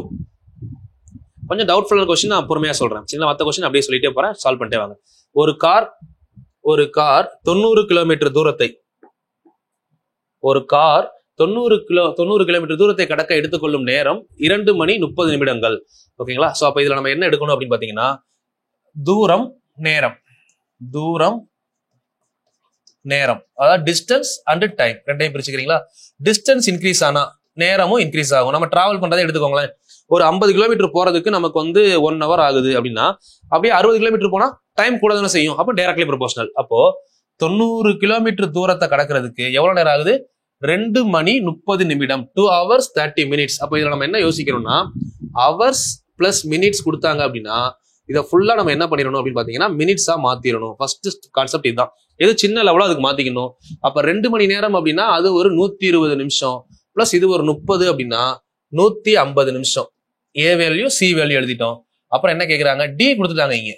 கொஞ்சம் டவுட்ஃபுல்லான கொஸ்டின், நான் பொறுமையா சொல்றேன். சரிங்களா? மற்ற கொஸ்டின் அப்படியே சொல்லிட்டே போறேன், சால்வ் பண்ணிட்டே வாங்க. ஒரு கார் 90 கிலோமீட்டர் தூரத்தை 90 கிலோமீட்டர் தூரத்தை கடக்க எடுத்துக்கொள்ளும் நேரம் 2 மணி 30 நிமிடங்கள். ஓகேங்களா? சோ அப்ப இதுல நம்ம என்ன எடுக்கணும் அப்படின்னு பாத்தீங்கன்னா, தூரம் நேரம் அதாவது டிஸ்டன்ஸ் அண்ட் டைம் ரெண்டையும் பிரிச்சுக்கிறீங்களா? டிஸ்டன்ஸ் இன்க்ரீஸ் ஆனா நேரமும் இன்க்ரீஸ் ஆகும். நம்ம டிராவல் பண்றதை எடுத்துக்கோங்களேன். ஒரு 50 கிலோமீட்டர் போறதுக்கு நமக்கு வந்து 1 hour ஆகுது அப்படின்னா, அப்படியே 60 கிலோமீட்டர் போனா டைம் கூட தானே செய்யும். அப்போ டைரக்ட்லி ப்ரொபோஷனல். அப்போ 90 கிலோமீட்டர் தூரத்தை கடக்கிறதுக்கு எவ்வளவு நேரம் ஆகுது, 2 மணி 30 நிமிடம், 2 hours 30 minutes. அப்போ இதுல நம்ம என்ன யோசிக்கிறோம்னா, ஹவர்ஸ் பிளஸ் மினிட்ஸ் கொடுத்தாங்க அப்படின்னா இதை ஃபுல்லா நம்ம என்ன பண்ணிடணும் அப்படின்னு பாத்தீங்கன்னா மினிட்ஸா மாத்திரணும். ஃபர்ஸ்ட் கான்செப்ட் இதுதான். எது சின்ன லெவலோ அதுக்கு மாத்திக்கணும். அப்ப 2 மணி நேரம் அப்படின்னா அது ஒரு 120 நிமிஷம் பிளஸ் இது ஒரு 30 அப்படின்னா 150 நிமிஷம். ஏ வேல்யூ சி வேல்யூ எழுதிட்டோம். அப்புறம் என்ன கேக்குறாங்க, டி கொடுத்துட்டாங்க இங்க,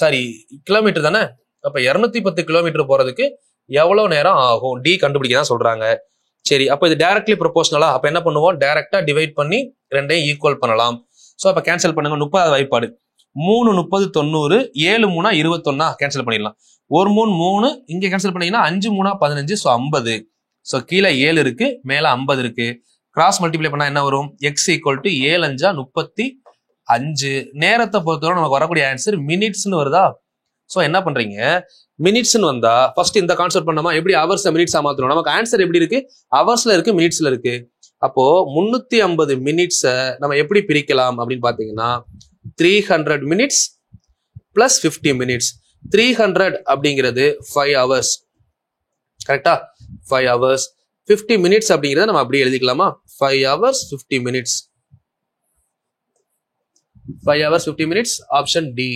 சாரி கிலோமீட்டர் தானே. அப்ப 210 கிலோமீட்டர் போறதுக்கு எவ்வளவு நேரம் ஆகும், டி கண்டுபிடிக்க தான் சொல்றாங்க. சரி, அப்ப இது டைரக்ட்லி ப்ரொபோஷனலா, அப்ப என்ன பண்ணுவோம், டைரக்டா டிவைட் பண்ணி ரெண்டையும் ஈக்குவல் பண்ணலாம். சோ அப்ப கேன்சல் பண்ணுங்க. 30 வாய்ப்பாடு 3 30 90, 7 3 21 கேன்சல் பண்ணிடலாம். 1 3 3 இங்க கேன்சல் பண்ணீங்கன்னா 5 3 15, சோ 50. சோ கீழே 7 இருக்கு, மேல 50 இருக்கு. கிராஸ் மல்டிப்ளை பண்ணா என்ன வரும், எக்ஸ் ஈக்குவல் டு 7 5 35. நேரத்தை பொறுத்தவரை நமக்கு வரக்கூடிய ஆன்சர் மினிட்ஸ்னு வருதா. சோ என்ன பண்றீங்க, மினிட்ஸ்னு வந்தா ஃபர்ஸ்ட் இந்த கான்செப்ட் பண்ணாமா, எப்படி ஹவர்ஸ் மினிட்ஸா மாத்தணும். நமக்கு ஆன்சர் எப்படி இருக்கு, ஹவர்ஸ்ல இருக்கு மினிட்ஸ்ல இருக்கு. அப்போ 350 மினிட்ஸை நம்ம எப்படி பிரிக்கலாம் அப்படின்னு பாத்தீங்கன்னா 300 மினிட்ஸ் பிளஸ் 50 மினிட்ஸ். 300 அப்படிங்கிறது 5 hours, கரெக்டா, 5 hours. 50 மினிட்ஸ் அப்படிங்கிறத நம்ம அப்படியே எழுதிக்கலாமா, 5 hours 50 minutes. 5 hours 50 minutes. Option D.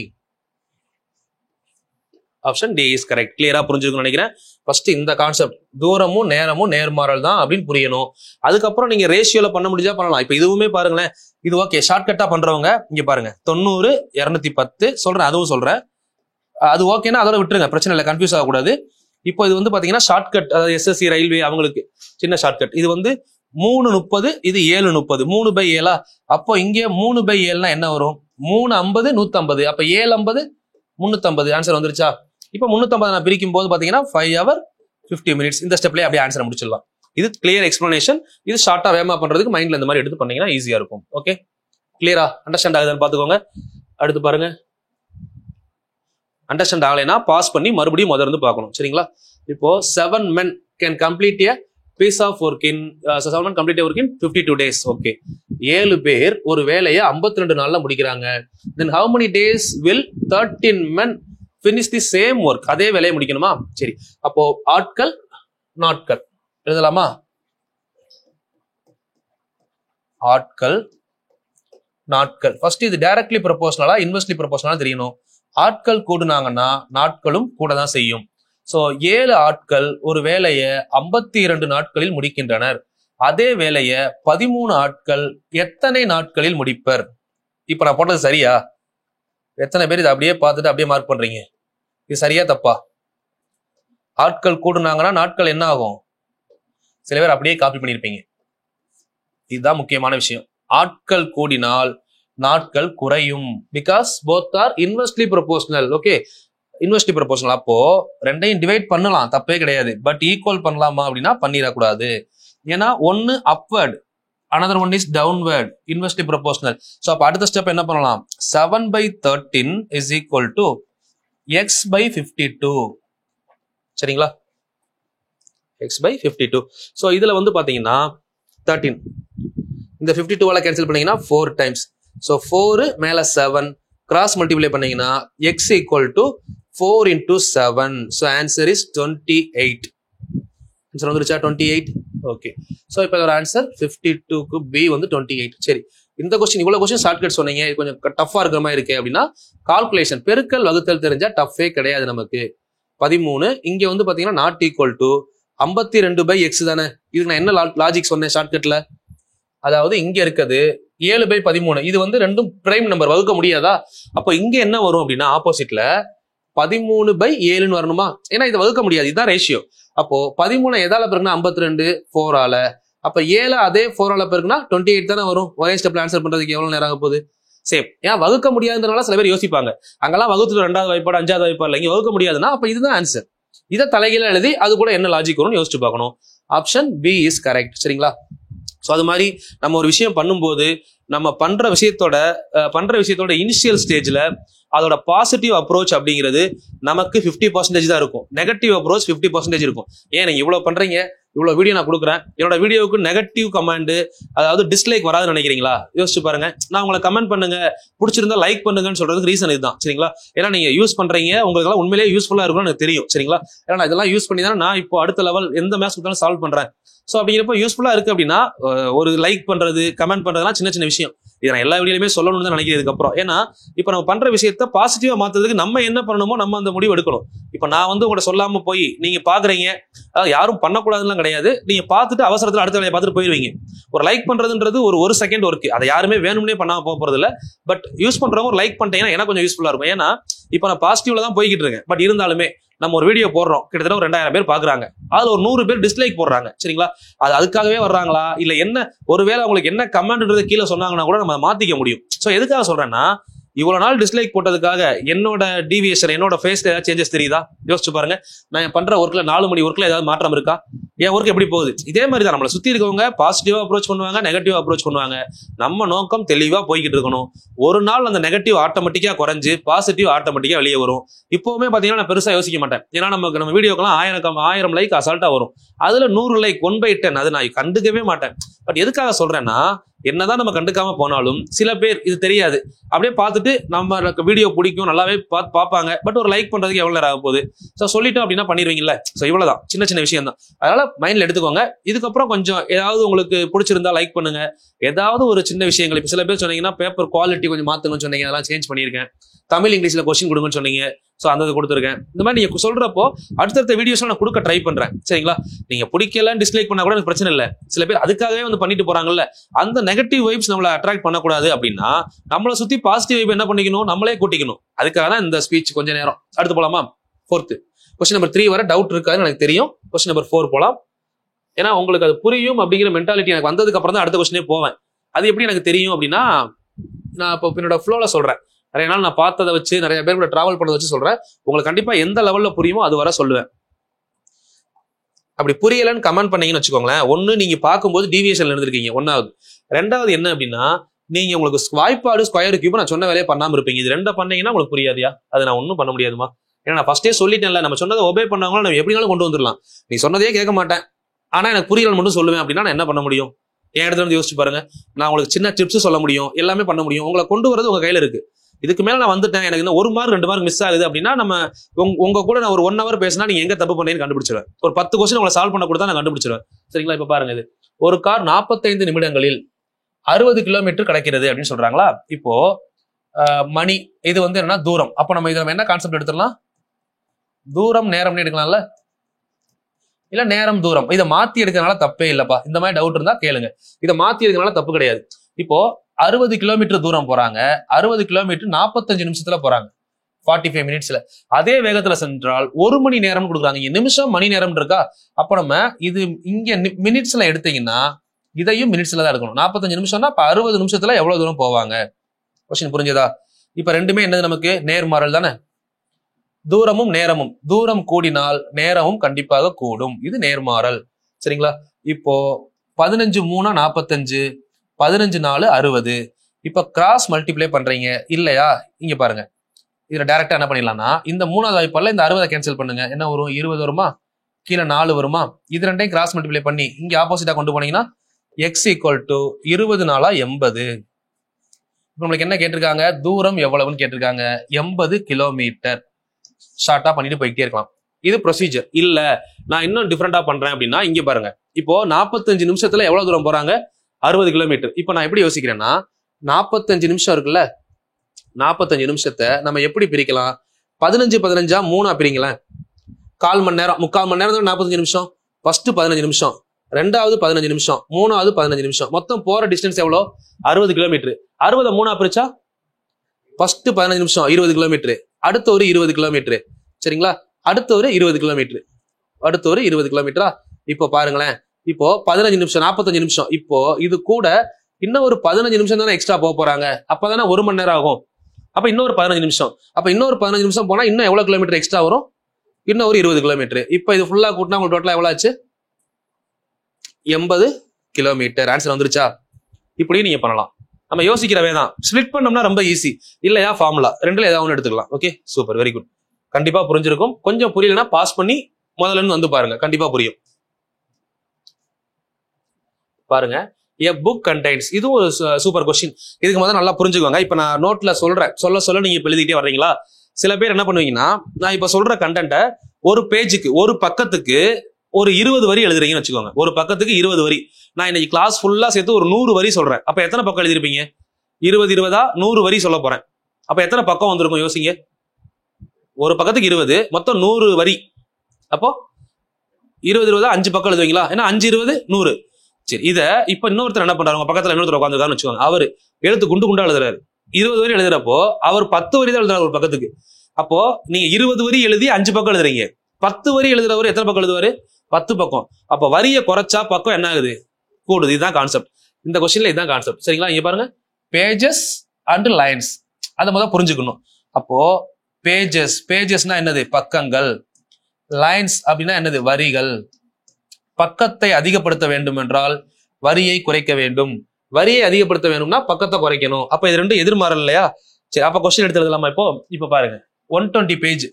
Option D is correct. கிளியரா புரிஞ்சுக்கணும்னு நினைக்கிறேன். ஃபர்ஸ்ட் இந்த கான்செப்ட் தூரமும் நேரமும் நேர்மாறல் தான் அப்படின்னு புரியணும். அதுக்கப்புறம் நீங்க ரேஷியோல பண்ண முடிஞ்சா பண்ணலாம். இப்ப இதுவுமே பாருங்களேன், இது ஓகே ஷார்ட்கட்டா பண்றவங்க இங்க பாருங்க 90 210 சொல்றேன், அதுவும் சொல்றேன். அது ஓகேன்னா அதோட விட்டுருங்க, பிரச்சனை இல்லை, கன்ஃபியூஸ் ஆகக்கூடாது. இப்போ இது வந்து பாத்தீங்கன்னா ஷார்ட்கட், அதாவது எஸ்எஸ்சி ரயில்வே அவங்களுக்கு சின்ன ஷார்ட்கட். இது வந்து 3:30, இது 7:30, 3/7. அப்போ இங்க 3/7னா என்ன வரும், 350 150, அப்ப 750 350. ஆன்சர் வந்துருச்சா. இப்போ 350 நான் பிரிக்கும் போது பாத்தீங்கன்னா 5 hour 50 minutes. இந்த ஸ்டெப்லயே அப்படியே ஆன்சர் முடிச்சிடலாம். இது கிளியர் எக்ஸ்பிளனேஷன். இது ஷார்ட்டா வேகமா பண்றதுக்கு மைண்ட்ல இந்த மாதிரி எடுத்து பண்ணீங்கன்னா ஈஸியா இருக்கும். ஓகே, கிளியரா அண்டர்ஸ்டாண்ட் ஆகுதுன்னு பாத்துக்கோங்க. அடுத்து பாருங்க, அண்டர்ஸ்டாண்ட் ஆகலைன்னா பாஸ் பண்ணி மறுபடியும் முதல்ல இருந்து பார்க்கணும். சரிங்களா. இப்போ 7 men can complete a piece of work in someone complete a work in 52 days. Okay, 7 பேர் ஒரு வேலையை 52 நாள்ல முடிக்கிறாங்க. Then how many days will 13 men finish the same work? அதே வேலையை முடிக்கணுமா? சரி, அப்போ ஆட்கள் நாட்கள் எழுதலாமா? ஆட்கள் நாட்கள். ஃபர்ஸ்ட் இது டைரக்ட்லி ப்ரொபோஷனலா இன்வெர்ஸ்லி ப்ரொபோஷனலா தெரியணும். ஆட்கள் கூடுனாங்கன்னா நாட்களும் கூட தான் செய்யும். சோ 7 ஆட்கள் ஒரு வேலையை 52 நாட்களில் முடிக்கின்றனர். அதே வேலையை 13 ஆட்கள் எத்தனை நாட்களில் முடிப்பர்? இப்ப நான் போட்டது சரியா? எத்தனை பேர் இதை அப்படியே பார்த்துட்டு அப்படியே மார்க் பண்றீங்க? இது சரியா தப்பா? ஆட்கள் கூடுனாங்கன்னா நாட்கள் என்ன ஆகும்? சில பேர் அப்படியே காப்பி பண்ணிருப்பீங்க. இதுதான் முக்கியமான விஷயம். ஆட்கள் கூடினால் நாட்கள் குறையும். Because both are inversely proportional. Okay, inversely proportional. அப்போ ரெண்டையும் டிவைட் பண்ணலாம், தப்பே கிடையாது. பட் ஈக்குவல் பண்ணலாமா அப்படின்னா பண்ணிடக்கூடாது. ஏன்னா ஒன்னு upward, another one is downward, inversely proportional. So அப்போ அடுத்த ஸ்டெப் என்ன பண்ணலாம்? 7/13 இஸ் ஈக்குவல் டு x/52. சரிங்களா? x/52. ஸோ இதுல வந்து பாத்தீங்கன்னா 13 இந்த 52வால கேன்சல் பண்ணீங்கன்னா 4 டைம்ஸ். ஸோ 4 மேல 7 கிராஸ் மல்டிப்ளை பண்ணீங்கன்னா x equal to 4 into 7. So answer is 28. Answer வந்துருச்சா? 28. ஓகே, ஸோ இப்போ ஒரு ஆன்சர் 52க்கு பி வந்து 28. சரி, இந்த கொஸ்டின் இவ்வளவு கொஸ்டின் ஷார்ட்கட் சொன்னீங்க, கொஞ்சம் டஃபா இருக்கிற மாதிரி இருக்கு அப்படின்னா கால்குலேஷன் பெருக்கல் வகுத்தல் தெரிஞ்சா டஃபே கிடையாது நமக்கு. 13 இங்க வந்து பாத்தீங்கன்னா நாட் ஈக்குவல் டு 52/x தானே. இதுக்கு நான் என்ன லாஜிக் சொன்னேன் ஷார்ட்கட்ல? அதாவது இங்க இருக்குது 7/13. இது வந்து ரெண்டும் பிரைம் நம்பர், வகுக்க முடியாதா? அப்போ இங்க என்ன வரும் அப்படின்னா ஆப்போசிட்ல 13/7 வரணுமா? ஏன்னா இதை வகுக்க முடியாது, இதுதான் ரேஷியோ. அப்போ 13 எதால பெருக்குன்னா 52, 4ஆல. அப்ப 7 அதே 4ஆல பெருக்குன்னா 28 தானே வரும். ஒரே ஸ்டெப்ல ஆன்சர் பண்றதுக்கு எவ்வளவு நேரம் ஆக போகுது? சேம். ஏன் வகுக்க முடியாதுன்றனால சில பேர் யோசிப்பாங்க, அங்கெல்லாம் வகுத்துல 2வது வாய்ப்பாடு 5வது வாய்ப்பாடு இங்க வகுக்க முடியாதுன்னா அப்ப இதுதான் ஆன்சர். இதை தலைகீழ எழுதி அது கூட என்ன லாஜிக் வரும்னு யோசிச்சு பார்க்கணும். Option B is correct. சரிங்களா? ஸோ அது மாதிரி நம்ம ஒரு விஷயம் பண்ணும்போது நம்ம பண்ற விஷயத்தோட இனிஷியல் ஸ்டேஜ்ல அதோட பாசிட்டிவ் அப்ரோச் அப்படிங்கிறது நமக்கு 50% தான் இருக்கும். நெகட்டிவ் அப்ரோச் 50% இருக்கும். ஏன் நீங்க இவ்வளவு பண்றீங்க, இவ்வளவு வீடியோ நான் கொடுக்குறேன், என்னோட வீடியோவுக்கு நெகட்டிவ் கமெண்ட், அதாவது டிஸ்லைக் வராதுன்னு நினைக்கிறீங்களா? யோசிச்சு பாருங்க. நான் உங்களை கமெண்ட் பண்ணுங்க, பிடிச்சிருந்தா லைக் பண்ணுங்கன்னு சொல்றதுக்கு ரீசன் இதுதான். சரிங்களா? ஏன்னா நீங்க யூஸ் பண்றீங்க, உங்களுக்கு உண்மையிலேயே யூஸ்ஃபுல்லா இருக்கும்னு எனக்கு தெரியும். சரிங்களா? ஏன்னா இதெல்லாம் யூஸ் பண்ணி தான் நான் இப்போ அடுத்த லெவல் எந்த மேட்ச் கொடுத்தாலும் சால்வ் பண்றேன். ஸோ அப்படிங்கிறப்ப யூஸ்ஃபுல்லா இருக்கு அப்படின்னா ஒரு லைக் பண்றது, கமெண்ட் பண்றதுலாம் சின்ன சின்ன விஷயம். இதை நான் எல்லா வீடியோலையுமே சொல்லணும்னு தான் நினைக்கிறேன் இதுக்கப்புறம். ஏன்னா இப்போ நம்ம பண்ற விஷயத்த பாசிட்டிவா மாத்துறதுக்கு நம்ம என்ன பண்ணணுமோ நம்ம அந்த முடிவு எடுக்கணும். இப்போ நான் வந்து உங்கள்ட்ட சொல்லாம போய் நீங்க பாக்குறீங்க, அதாவது யாரும் பண்ணக்கூடாதுன்னு கிடையாது. நீங்க பார்த்துட்டு அவசரத்துல அடுத்த வேலையை பார்த்துட்டு போயிருவீங்க. ஒரு லைக் பண்றதுன்றது ஒரு செகண்ட் ஒர்க். அதை யாருமே வேணும்னே பண்ணாம போறது இல்லை. பட் யூஸ் பண்றவங்க ஒரு லைக் பண்ணிட்டீங்கன்னா எனக்கு கொஞ்சம் யூஸ்ஃபுல்லா இருக்கும். ஏன்னா இப்போ நான் பாசிட்டிவ்ல தான் போய்கிட்டு இருக்கேன். பட் இருந்தாலுமே நம்ம ஒரு வீடியோ போடுறோம், கிட்டத்தட்ட ஒரு 2000 பேர் பாக்குறாங்க, அதுல ஒரு 100 பேர் டிஸ்லைக் போடுறாங்க. சரிங்களா? அது அதுக்காகவே வர்றாங்களா இல்ல என்ன, ஒருவேளை அவங்களுக்கு என்ன கமெண்ட்ன்றது கீழே சொன்னாங்கன்னா கூட நம்ம மாத்திக்க முடியும். சோ எதுக்காக சொல்றேன்னா, இவ்வளவு நாள் டிஸ்லைக் போட்டதுக்காக என்னோட டீவியேஷன், என்னோட ஃபேஸ்ல ஏதாவது சேஞ்சஸ் தெரியுதா? யோசிச்சு பாருங்க. நான் பண்ற ஒர்க்ல 4 மணி ஒர்க்ல ஏதாவது மாற்றம் இருக்கா? என் ஒர்க் எப்படி போகுது? இதே மாதிரி தான் நம்மளை சுத்தி இருக்கவங்க பாசிட்டிவா அப்ரோச் பண்ணுவாங்க, நெகட்டிவா அப்ரோச் பண்ணுவாங்க. நம்ம நோக்கம் தெளிவா போய்கிட்டு இருக்கணும். ஒரு நாள் அந்த நெகட்டிவ் ஆட்டோமேட்டிக்கா குறைஞ்சு பாசிட்டிவ் ஆட்டோமேட்டிக்கா வெளியே வரும். இப்பவுமே பாத்தீங்கன்னா நான் பெருசா யோசிக்க மாட்டேன். ஏன்னா நம்ம வீடியோக்கெல்லாம் 1000 லைக் அசால்ட்டா வரும். அதுல 100 லைக் 1/10 அது நான் கண்டுக்கவே மாட்டேன். பட் எதுக்காக சொல்றேன்னா, என்னதான் நம்ம கண்டுக்காம போனாலும் சில பேர் இது தெரியாது, அப்படியே பார்த்துட்டு நம்ம வீடியோ பிடிக்கும் நல்லாவே பார்ப்பாங்க. பட் ஒரு லைக் பண்றதுக்கு எவ்வளவு நேரம் ஆக போகுது? ஸோ சொல்லிட்டோம் அப்படின்னா பண்ணிடுவீங்கல்ல. ஸோ இவ்வளவுதான், சின்ன சின்ன விஷயம் தான். அதனால மைண்ட்ல எடுத்துக்கோங்க. இதுக்கப்புறம் கொஞ்சம் ஏதாவது உங்களுக்கு பிடிச்சிருந்தா லைக் பண்ணுங்க. ஏதாவது ஒரு சின்ன விஷயங்கள், இப்போ சில பேர் சொன்னீங்கன்னா பேப்பர் குவாலிட்டி கொஞ்சம் மாத்தணும்னு சொன்னீங்க, அதெல்லாம் சேஞ்ச் பண்ணியிருக்கேன். தமிழ் இங்கிலீஷ்ல கொஸ்டின் கொடுங்கன்னு சொன்னீங்க, ஸோ அந்த கொடுத்துருக்கேன். இந்த மாதிரி நீங்க சொல்றப்போ அடுத்தடுத்த வீடியோஸ் நான் கொடுக்க ட்ரை பண்றேன். சரிங்களா? நீங்க பிடிக்கல டிஸ்லைக் பண்ணா கூட எனக்கு பிரச்சனை இல்லை. சில பேர் அதுக்காகவே வந்து பண்ணிட்டு போறாங்கல்ல, அந்த நெகட்டிவ் வைப்ஸ் நம்மளை அட்ராக்ட் பண்ணக்கூடாது அப்படின்னா நம்மளை சுத்தி பாசிட்டிவ் வைப் என்ன பண்ணிக்கணும், நம்மளே கூட்டிக்கணும். அதுக்காக தான் இந்த ஸ்பீச். கொஞ்ச நேரம் அடுத்து போலாமா? 4th கொஸ்டின் நம்பர் 3 வர டவுட் இருக்காதுன்னு எனக்கு தெரியும். கொஸ்டின் நம்பர் 4 போலாம். ஏன்னா உங்களுக்கு அது புரியும் அப்படிங்கிற மென்டாலிட்டி எனக்கு வந்ததுக்கு அப்புறம் தான் அடுத்த கொஸ்டினே போவேன். அது எப்படி எனக்கு தெரியும் அப்படின்னா, நான் இப்போ என்னோட ஃப்ளோல சொல்றேன். நிறைய நாள் நான் பார்த்ததை வச்சு, நிறைய பேர் கூட டிராவல் பண்ணதை வச்சு சொல்றேன். உங்களுக்கு கண்டிப்பா எந்த லெவல்ல புரியுமோ அது வர சொல்லுவேன். அப்படி புரியலன்னு கமெண்ட் பண்ணீங்கன்னு வச்சுக்கோங்களேன். ஒன்னு, நீங்க பார்க்கும்போது டீவியேஷன்ல இருந்திருக்கீங்க. 1வது. 2வது என்ன அப்படின்னா, நீங்க உங்களுக்கு வாய்ப்பாடு ஸ்கொயர் கியூப் நான் சொன்ன வேலையை பண்ணாம இருப்பீங்க. இது 2 பண்ணீங்கன்னா உங்களுக்கு புரியாதியா? அது நான் ஒன்னும் பண்ண முடியாதுமா. ஏன்னா நான் ஃபர்ஸ்டே சொல்லிட்டேன்ல, நம்ம சொன்னதை ஒபே பண்ணவங்களும் நம்ம எப்படினாலும் கொண்டு வந்துடலாம். நீ சொன்னதே கேட்க மாட்டேன், ஆனா எனக்கு புரியல மட்டும் சொல்லுவேன் அப்படின்னா நான் என்ன பண்ண முடியும்? என் இடத்துல வந்து யோசிச்சு பாருங்க. நான் உங்களுக்கு சின்ன டிப்ஸ் சொல்ல முடியும், எல்லாமே பண்ண முடியும். உங்களை கொண்டு வரது உங்க கையில இருக்கு. இதுக்கு மேல நான் வந்துட்டேன், எனக்கு இன்னும் 1 மார்க் 2 மார்க் மிஸ் ஆகுது அப்படின்னா நம்ம உங்க கூட நான் ஒரு 1 hour பேசினா நீங்க எங்க தப்பு பண்ணீங்கன்னு கண்டுபிடிச்சிருவேன். ஒரு 10 கொஸ்டின் உங்களை சால்வ் பண்ண கொடுத்தா நான் கண்டுபிடிச்சிருவேன். சரிங்களா? இப்ப பாருங்க, இது ஒரு கார் 45 நிமிடங்களில் 60 கிலோமீட்டர் கிடைக்கிறது அப்படின்னு சொல்றாங்களா? இப்போ மணி இது வந்து என்னன்னா தூரம். அப்ப நம்ம இதை என்ன கான்செப்ட் எடுத்துடலாம்? தூரம் நேரம்னு எடுக்கலாம்ல, இல்ல நேரம் தூரம். இதை மாத்தி எடுக்கிறதுனால தப்பே இல்லப்பா. இந்த மாதிரி டவுட் இருந்தா கேளுங்க. இதை மாத்தி எடுக்கிறதுனால தப்பு கிடையாது. இப்போ 60 கிலோமீட்டர் தூரம் போறாங்க, 60 கிலோமீட்டர் 45 நிமிஷத்துல போறாங்க, 45 மினிட்ஸ்ல. அதே வேகத்துல சென்றால் 1 மணி நேரம் கொடுக்குறாங்க. இங்க நிமிஷம் மணி நேரம் இருக்கா? அப்ப நம்ம இது இங்க மினிட்ஸ்ல எடுத்தீங்கன்னா இதையும் மினிட்ஸ்ல தான் எடுக்கணும். 45 நிமிஷம்னா அப்ப 60 நிமிஷத்துல எவ்வளவு தூரம் போவாங்க? கொஸ்டின் புரிஞ்சதா? இப்ப ரெண்டுமே என்னது நமக்கு? நேர்மாறல் தானே. தூரமும் நேரமும், தூரம் கூடினால் நேரமும் கண்டிப்பாக கூடும். இது நேர்மாறல். சரிங்களா? இப்போ 15 3 45, 15 4 60. இப்ப கிராஸ் மல்டிப்ளை பண்றீங்க இல்லையா? இங்க பாருங்க, இதுல டைரக்டா என்ன பண்ணிடலாம்னா இந்த 3வது வாய்ப்பால இந்த 60 கேன்சல் பண்ணுங்க. என்ன வரும்? 20 வருமா? கீழே 4 வருமா? இது ரெண்டையும் கிராஸ் மல்டிப்ளை பண்ணி இங்க ஆப்போசிட்டா கொண்டு போனீங்கன்னா x = 20 4 80. நம்மளுக்கு என்ன கேட்டிருக்காங்க? தூரம் எவ்வளவுன்னு கேட்டிருக்காங்க. 80 கிலோமீட்டர். ஷார்ட்டா பண்ணிட்டு போயிட்டே இருக்கலாம். இது ப்ரொசீஜர். இல்ல நான் இன்னும் டிஃபரெண்டா பண்றேன் அப்படின்னா இங்க பாருங்க, இப்போ 45 நிமிஷத்துல எவ்வளவு தூரம் போறாங்க? 60 கிலோமீட்டர். இப்போ நான் எப்படி யோசிக்கிறேன்னா 45 நிமிஷம் இருக்குல்ல, 45 நிமிஷத்தை நம்ம எப்படி பிரிக்கலாம்? 15 15 3 பிரிங்களேன். 1/4 மணி நேரம், 3/4 மணி நேரம் 45 நிமிஷம். ஃபர்ஸ்ட் 15 நிமிஷம், ரெண்டாவது 15 நிமிஷம், மூணாவது 15 நிமிஷம். மொத்தம் போற டிஸ்டன்ஸ் எவ்வளோ? 60 கிலோமீட்டர். 60 3 பிரிச்சா ஃபர்ஸ்ட் 15 நிமிஷம் 20 கிலோமீட்டர், அடுத்த ஒரு 20 கிலோமீட்டர். சரிங்களா? அடுத்த ஒரு 20 கிலோமீட்டர், அடுத்த ஒரு 20 கிலோமீட்டரா? இப்போ பாருங்களேன், இப்போ 15 நிமிஷம் 45 நிமிஷம். இப்போ இது கூட இன்னும் ஒரு 15 நிமிஷம் தானே எக்ஸ்ட்ரா போக போறாங்க. அப்பதானே 1 மணி நேரம் ஆகும். அப்ப இன்னொரு 15 நிமிஷம். அப்ப இன்னொரு 15 நிமிஷம் போனா இன்னும் எவ்வளவு கிலோமீட்டர் எக்ஸ்ட்ரா வரும்? இன்னும் ஒரு 20 கிலோமீட்டர். இப்போ இது ஃபுல்லா கூட்டினா உங்களுக்கு டோட்டலா எவ்வளவு ஆச்சு? 80 கிலோமீட்டர். ஆன்சர் வந்துருச்சா? இப்படி நீங்க பண்ணலாம். நம்ம யோசிக்கிறவே தான். ஸ்பிளிட் பண்ணோம்னா ரொம்ப ஈஸி. இல்லையா ஃபார்முலா ரெண்டுல ஏதாவது ஒன்று எடுத்துக்கலாம். Okay, super, very good. கண்டிப்பா புரிஞ்சிருக்கும். கொஞ்சம் புரியலன்னா பாஸ் பண்ணி முதல்ல இருந்து வந்து பாருங்க, கண்டிப்பா புரியும். பாருங்க, a book contains, இது ஒரு சூப்பர் கொஸ்டின். இதுக்கு முதல்ல நல்லா புரிஞ்சுக்கோங்க. இப்ப நான் நோட்ல சொல்றேன், சொல்ல நீங்க இப்ப எழுதிட்டே வர்றீங்களா? சில பேர் என்ன பண்ணுவீங்கன்னா, நான் இப்ப சொல்ற கண்டென்ட்டை ஒரு பேஜுக்கு, ஒரு பக்கத்துக்கு ஒரு 20 வரி எழுதுறீங்கன்னு வச்சுக்கோங்க. ஒரு பக்கத்துக்கு 20 வரி. நான் இன்னைக்கு கிளாஸ் ஃபுல்லா சேர்த்து ஒரு 100 வரி சொல்றேன். அப்ப எத்தனை பக்கம் எழுதிருப்பீங்க? 20 20 100 வரி சொல்ல போறேன். அப்ப எத்தனை பக்கம் வந்திருக்கும் யோசிங்க. ஒரு பக்கத்துக்கு 20, மொத்தம் 100 வரி. அப்போ 20 20 5 பக்கம் எழுதுவீங்களா? ஏன்னா 5 20 100. சரி, இத இப்ப இன்னொருத்தர் என்ன பண்றாரு? உங்க பக்கத்துல இன்னொருத்தர் உட்காந்துருக்காருன்னு வச்சுக்கோங்க. அவரு எழுத்து குண்டு குண்டா எழுதுறாரு. 20 வரி எழுதுறப்போ அவர் 10 வரி தான் எழுதுறாரு ஒரு பக்கத்துக்கு. அப்போ நீங்க 20 வரி எழுதி 5 பக்கம் எழுதுறீங்க. 10 வரி எழுதுறவர் எத்தனை பக்கம் எழுதுவாரு? 10 பக்கம். அப்ப வரியை குறைச்சா பக்கம் என்ன ஆகுது? கூடுது. இதுதான் கான்செப்ட். இந்த கொஸ்டின்ல இதுதான் கான்செப்ட். சரிங்களா? இங்க பாருங்க, பேஜஸ் அண்ட் லைன்ஸ். அதை முதல்ல புரிஞ்சுக்கணும். அப்போ பேஜஸ்னா என்னது? பக்கங்கள். லைன்ஸ் அப்படின்னா என்னது? வரிகள். பக்கத்தை அதிகப்படுத்த வேண்டும் என்றால் வரியை குறைக்க வேண்டும். வரியை அதிகப்படுத்த வேணும்னா பக்கத்தை குறைக்கணும். அப்ப இது ரெண்டும் எதிர்மாறல் இல்லையா? சரி, அப்ப கொஸ்டின் எடுத்து எழுதலாமா? இப்ப பாருங்க, 120 பேஜ்,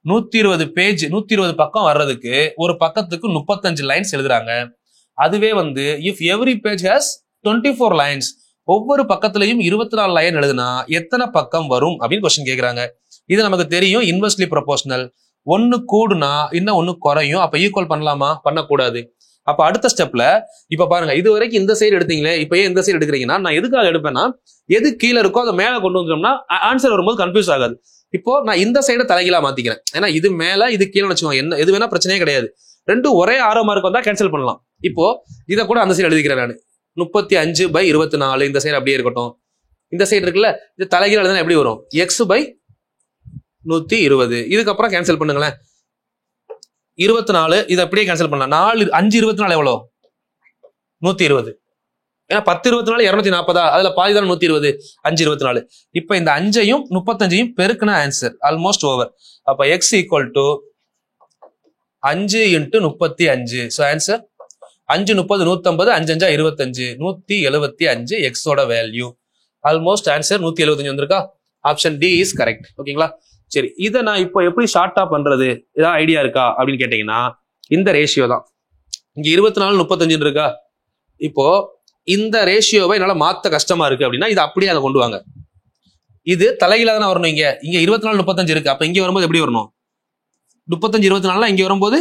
120 பேஜ், 120 பக்கம் வர்றதுக்கு ஒரு பக்கத்துக்கு 35 லைன்ஸ் எழுதுறாங்க. அதுவே வந்து if every page has 24 lines, ஒவ்வொரு பக்கத்திலையும் 24 லைன் எழுதுனா எத்தனை பக்கம் வரும் அப்படின்னு கொஸ்டின் கேட்கறாங்க. இது நமக்கு தெரியும், இன்வெர்ஸ்லி ப்ரொபோர்ஷனல். ஒன்னு கூடுனா இன்னும் ஒன்னு குறையும். அப்ப ஈக்குவல் பண்ணலாமா? பண்ணக்கூடாது. அப்ப அடுத்த ஸ்டெப்ல இப்ப பாருங்க, இது வரைக்கும் இந்த சைடு எடுத்தீங்களே, இப்ப ஏன் இந்த சைடு எடுக்கிறீங்கன்னா, நான் எதுக்காக எடுப்பேன்னா, எது கீழே இருக்கோ அதை மேல கொண்டு வந்துட்டோம்னா ஆன்சர் வரும்போது கன்ஃபியூஸ் ஆகாது. இப்போ நான் இந்த சைடு தலைகீழா மாத்திக்கிறேன். ஏன்னா இது மேல இது கீழே வச்சுக்கோங்க, என்ன எது வேணா பிரச்சனையே கிடையாது. ரெண்டும் ஒரே 6 மார்க் வந்தா கேன்சல் பண்ணலாம். இப்போ இதை கூட அந்த சைடு எழுதிக்கிறேன் நான். 35/24 இந்த சைடு அப்படியே இருக்கட்டும். இந்த சைடு இருக்குல்ல, இது தலைகீழ எழுதுனா எப்படி வரும்? x/120. இதுக்கப்புறம் கேன்சல் பண்ணுங்களேன். 24 இதை அப்படியே கேன்சல் பண்ணலாம். 4 5 24 எவ்வளோ? 120. ஏன்னா 10 24 240. அதுல பாதி தான் 120. 5 24. இப்ப இந்த 5ஐயும் 35ஐயும் பெருக்குன ஆன்சர் ஆல்மோஸ்ட் ஓவர். அப்ப x = 5 × 35. ஸோ ஆன்சர் 5 30 150, 5 5 25, 175 எக்ஸோட வேல்யூ. ஆல்மோஸ்ட் ஆன்சர் 175 வந்திருக்கா? Option D is correct. ஓகேங்களா? சரி, இதை நான் இப்போ எப்படி ஷார்ட்டா பண்றது, ஏதாவது ஐடியா இருக்கா அப்படின்னு கேட்டீங்கன்னா, இந்த ரேஷியோ தான். இங்க 24 35 இருக்கா, இப்போ இந்த ரேஷியோவை என்னால மாத்த கஷ்டமா இருக்கு அப்படின்னா இதை அப்படியே அதை கொண்டு வாங்க. இது தலைகீழா தானே வரணும். இங்க 24 35 இருக்கு, அப்ப இங்க வரும்போது எப்படி வரணும்? 35 24 இங்க வரும்போது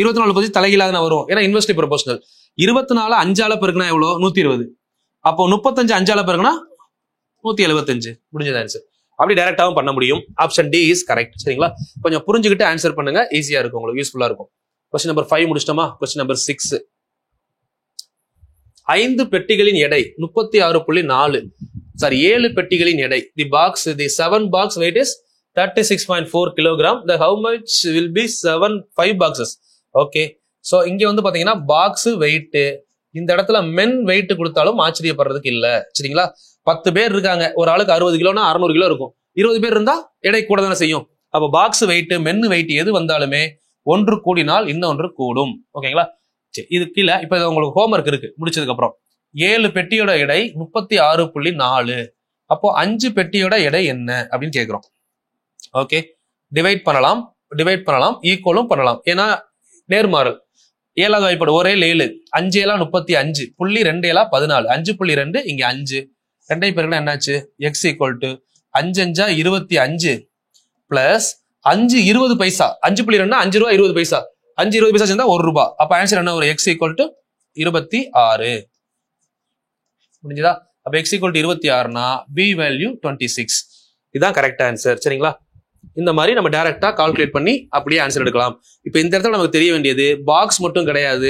24 35 தலைகீழா தானே வரும், ஏன்னா இன்வெர்ஸ்லி ப்ரொபோஷனல். 24 5ஆல பெருக்குனா எவ்வளோ? 120. அப்போ 35 5ஆல பெருக்குனா 175. முடிஞ்சது ஆன்சர். அப்படி டைரக்டாவும் பண்ண முடியும். Option D is correct. சரிங்களா? கொஞ்சம் புரிஞ்சுக்கிட்டு ஆன்சர் பண்ணுங்க, ஈஸியா இருக்கும், உங்களுக்கு யூஸ்ஃபுல்லா இருக்கும். கொஸ்டின் நம்பர் 5 முடிச்சிட்டோமா? Question number 6. 5 பெட்டிகளின் எடை 36.4. சாரி, 7 பெட்டிகளின் எடை. The 7 box weight is 36.4 kilogram. The how much will be 5 boxes? Okay, so இங்க வந்து பாத்தீங்கன்னா பாக்ஸ் வெயிட், இந்த இடத்துல மென் வெயிட் கொடுத்தாலும் ஆச்சரியப்படுறதுக்கு இல்ல. சரிங்களா? 10 பேர் இருக்காங்க, ஒரு ஆளுக்கு 60 கிலோனா 600 கிலோ இருக்கும். 20 பேர் இருந்தா எடை கூட தானே செய்யும். அப்போ பாக்ஸ் வெயிட் மென் வெயிட் எது வந்தாலுமே ஒன்று கூடினால் இன்னொன்று கூடும். ஓகேங்களா? சரி, இது கீழே இப்ப உங்களுக்கு ஹோம்ஒர்க் இருக்கு முடிச்சதுக்கு அப்புறம். 7 பெட்டியோட எடை 36.4. அப்போ 5 பெட்டியோட எடை என்ன அப்படின்னு கேட்கிறோம். ஓகே, டிவைட் பண்ணலாம், ஈக்குவலும் பண்ணலாம், ஏன்னா நேர்மாறல். 7வது வாய்ப்பாடு ஒரே 7, 5 7 35, புள்ளி 2 7 14, 5.2 இங்க 5, 2 பேருக்குன்னா என்னாச்சு? எக்ஸ் ஈக்குவல் டு 5 5 25 பிளஸ் 5 20 பைசா. 5.2 5 ரூபா 20 பைசா, 5 20 பைசா சேர்ந்தா 1 ரூபாய். அப்ப ஆன்சர் என்ன வரும்? X equal to 26. முடிஞ்சதா? அப்ப எக்ஸ் ஈக்குவல் டு 26னா பி வேல்யூ 26. இதுதான் கரெக்ட் ஆன்சர். சரிங்களா? இந்த மாதிரி நம்ம டைரக்டா கால்குலேட் பண்ணி அப்படியே ஆன்சர் எடுக்கலாம். இப்போ இந்த இடத்துல நமக்கு தெரிய வேண்டியது பாக்ஸ் மட்டும் கிடையாது,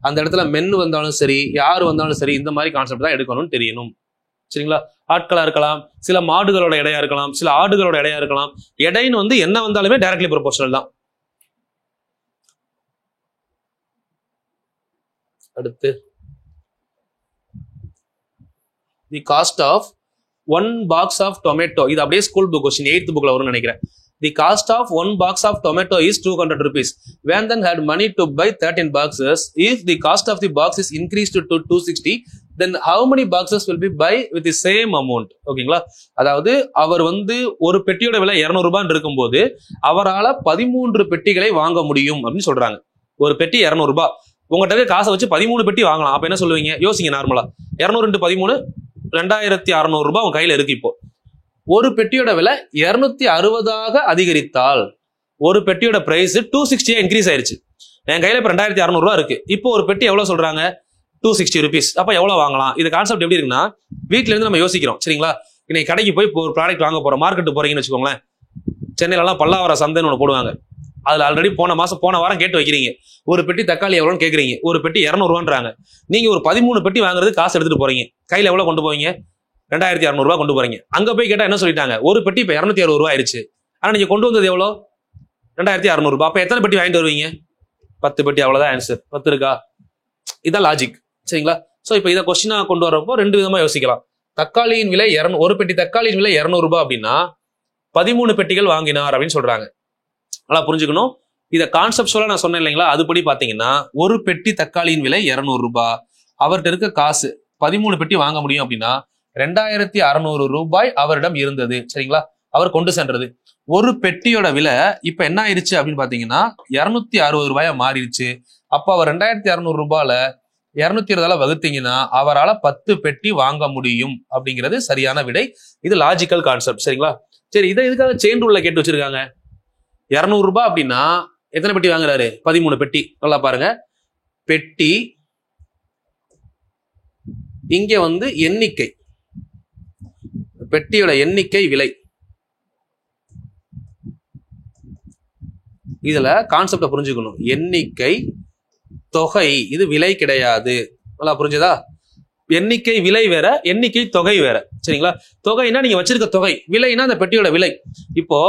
அந்த இடத்துல மென் வந்தாலும் சரி, யார் வந்தாலும் சரி, இந்த மாதிரி கான்செப்ட் தான் எடுக்கணும்னு தெரியணும். சரிங்களா? ஆட்களா இருக்கலாம், சில மாடுகளோட எடையா இருக்கலாம், சில ஆடுகளோட எடையா இருக்கலாம். எடைன்னு வந்து என்ன வந்தாலுமே டைரக்ட்லி ப்ரொபோர்ஷனல் தான். அடுத்து the cost of 1 box of tomato. இது அப்படியே ஸ்கூல் புக் கொஸ்டின் 8th புக்ல வரும்னு நினைக்கிறேன். The cost of 1 box of tomato is 200 rupees. Vandhan had money to buy 13 boxes. If the cost of the box is increased to 260, then how many boxes will be buy with the same amount? ஓகேங்களா? அதாவது அவர் வந்து ஒரு பெட்டியோட விலை 200 ரூபாய் இருக்கும்போது அவரால் 13 பெட்டிகளை வாங்க முடியும் அப்படின்னு சொல்றாங்க. ஒரு பெட்டி 200 ரூபாய், உங்கள்கிட்ட காசை வச்சு 13 பெட்டி வாங்கலாம். அப்ப என்ன சொல்லுவீங்க? யோசிங்க நார்மலா. 200 × 13 2600 ரூபாய் உங்க கையில இருக்கு. இப்போ ஒரு பெட்டியோட விலை 260 அதிகரித்தால் ஒரு பெட்டியோட பிரைஸ் 260 இன்க்ரீஸ் ஆயிருச்சு. என் கையில இப்ப 2600 ரூபாய் இருக்கு. இப்போ ஒரு பெட்டி எவ்வளவு சொல்றாங்க? 260 rupees. அப்ப எவ்வளவு வாங்கலாம்? இது கான்செப்ட் எப்படி இருக்குன்னா, வீட்டுல இருந்து நம்ம யோசிக்கிறோம். சரிங்களா? இன்னைக்கு கடைக்கு போய் ஒரு ப்ராடக்ட் வாங்க போறோம், மார்க்கெட் போறீங்கன்னு வச்சுக்கோங்களேன். சென்னையில எல்லாம் பல்லாவர சந்தைன்னு ஒன்று போடுவாங்க. அதுல ஆல்ரெடி போன வாரம் கேட்டு வைக்கிறீங்க. ஒரு பெட்டி தக்காளி எவ்வளோன்னு கேட்குறீங்க. ஒரு பெட்டி 200 ரூபான்றாங்க. நீங்க ஒரு 13 பெட்டி வாங்குறது காசு எடுத்துட்டு போறீங்க. கையில எவ்வளவு கொண்டு போவீங்க? 2600 ரூபாய் கொண்டு போறீங்க. அங்க போய் கேட்டா என்ன சொல்லிட்டாங்க? ஒரு பெட்டி இப்ப 260 ரூபாய் ஆயிடுச்சு. ஆனா நீங்க கொண்டு வந்தது எவ்வளோ? 2600 ரூபாய். அப்ப எத்தனை பெட்டி வாங்கிட்டு வருவீங்க? 10 பெட்டி. அவ்வளவுதான் ஆன்சர். 10 இருக்கா? இதான் லாஜிக். சரிங்களா? சோ இப்ப இதை கொஸ்டினா கொண்டு வரப்போ 2 விதமா யோசிக்கலாம். தக்காளியின் விலை ஒரு பெட்டி தக்காளியின் விலை 200 ரூபாய் அப்படின்னா 13 பெட்டிகள் வாங்கினார் அப்படின்னு சொல்றாங்க. நல்லா புரிஞ்சுக்கணும். இதை கான்செப்டுவலா நான் சொன்னேன் இல்லைங்களா? அதுபடி பாத்தீங்கன்னா ஒரு பெட்டி தக்காளியின் விலை 200 ரூபாய், அவர்கிட்ட இருக்க காசு 13 பெட்டி வாங்க முடியும் அப்படின்னா 2600 ரூபாய் அவரிடம் இருந்தது. சரிங்களா? அவர் கொண்டு சென்றது. ஒரு பெட்டியோட விலை இப்ப என்ன ஆயிருச்சு அப்படின்னு பாத்தீங்கன்னா 260 ரூபாயா மாறிடுச்சு. அப்ப அவர் 2600 ரூபாயில 220 வகுத்தீங்கன்னா அவரால் 10 பெட்டி வாங்க முடியும் அப்படிங்கிறது சரியான விடை. இது லாஜிக்கல் கான்செப்ட். சரிங்களா? சரி, இதை எதுக்காக செயின் ரூல்ல கேட்டு வச்சிருக்காங்க? 200 ரூபாய் அப்படின்னா எத்தனை பெட்டி வாங்குறாரு? 13 பெட்டி. நல்லா பாருங்க, பெட்டி இங்க வந்து எண்ணிக்கை, பெட்டியோட எண்ணிக்கை விலை. இதுல கான்செப்ட புரிஞ்சுக்கணும். எண்ணிக்கை தொகை, இது விலை கிடையாது. நல்லா புரிஞ்சதா? எண்ணிக்கை விலை வேற, எண்ணிக்கை தொகை வேற. சரிங்களா? தொகைனா நீங்க வச்சிருக்க தொகை, விலைனா அந்த பெட்டியோட விலை. இப்போ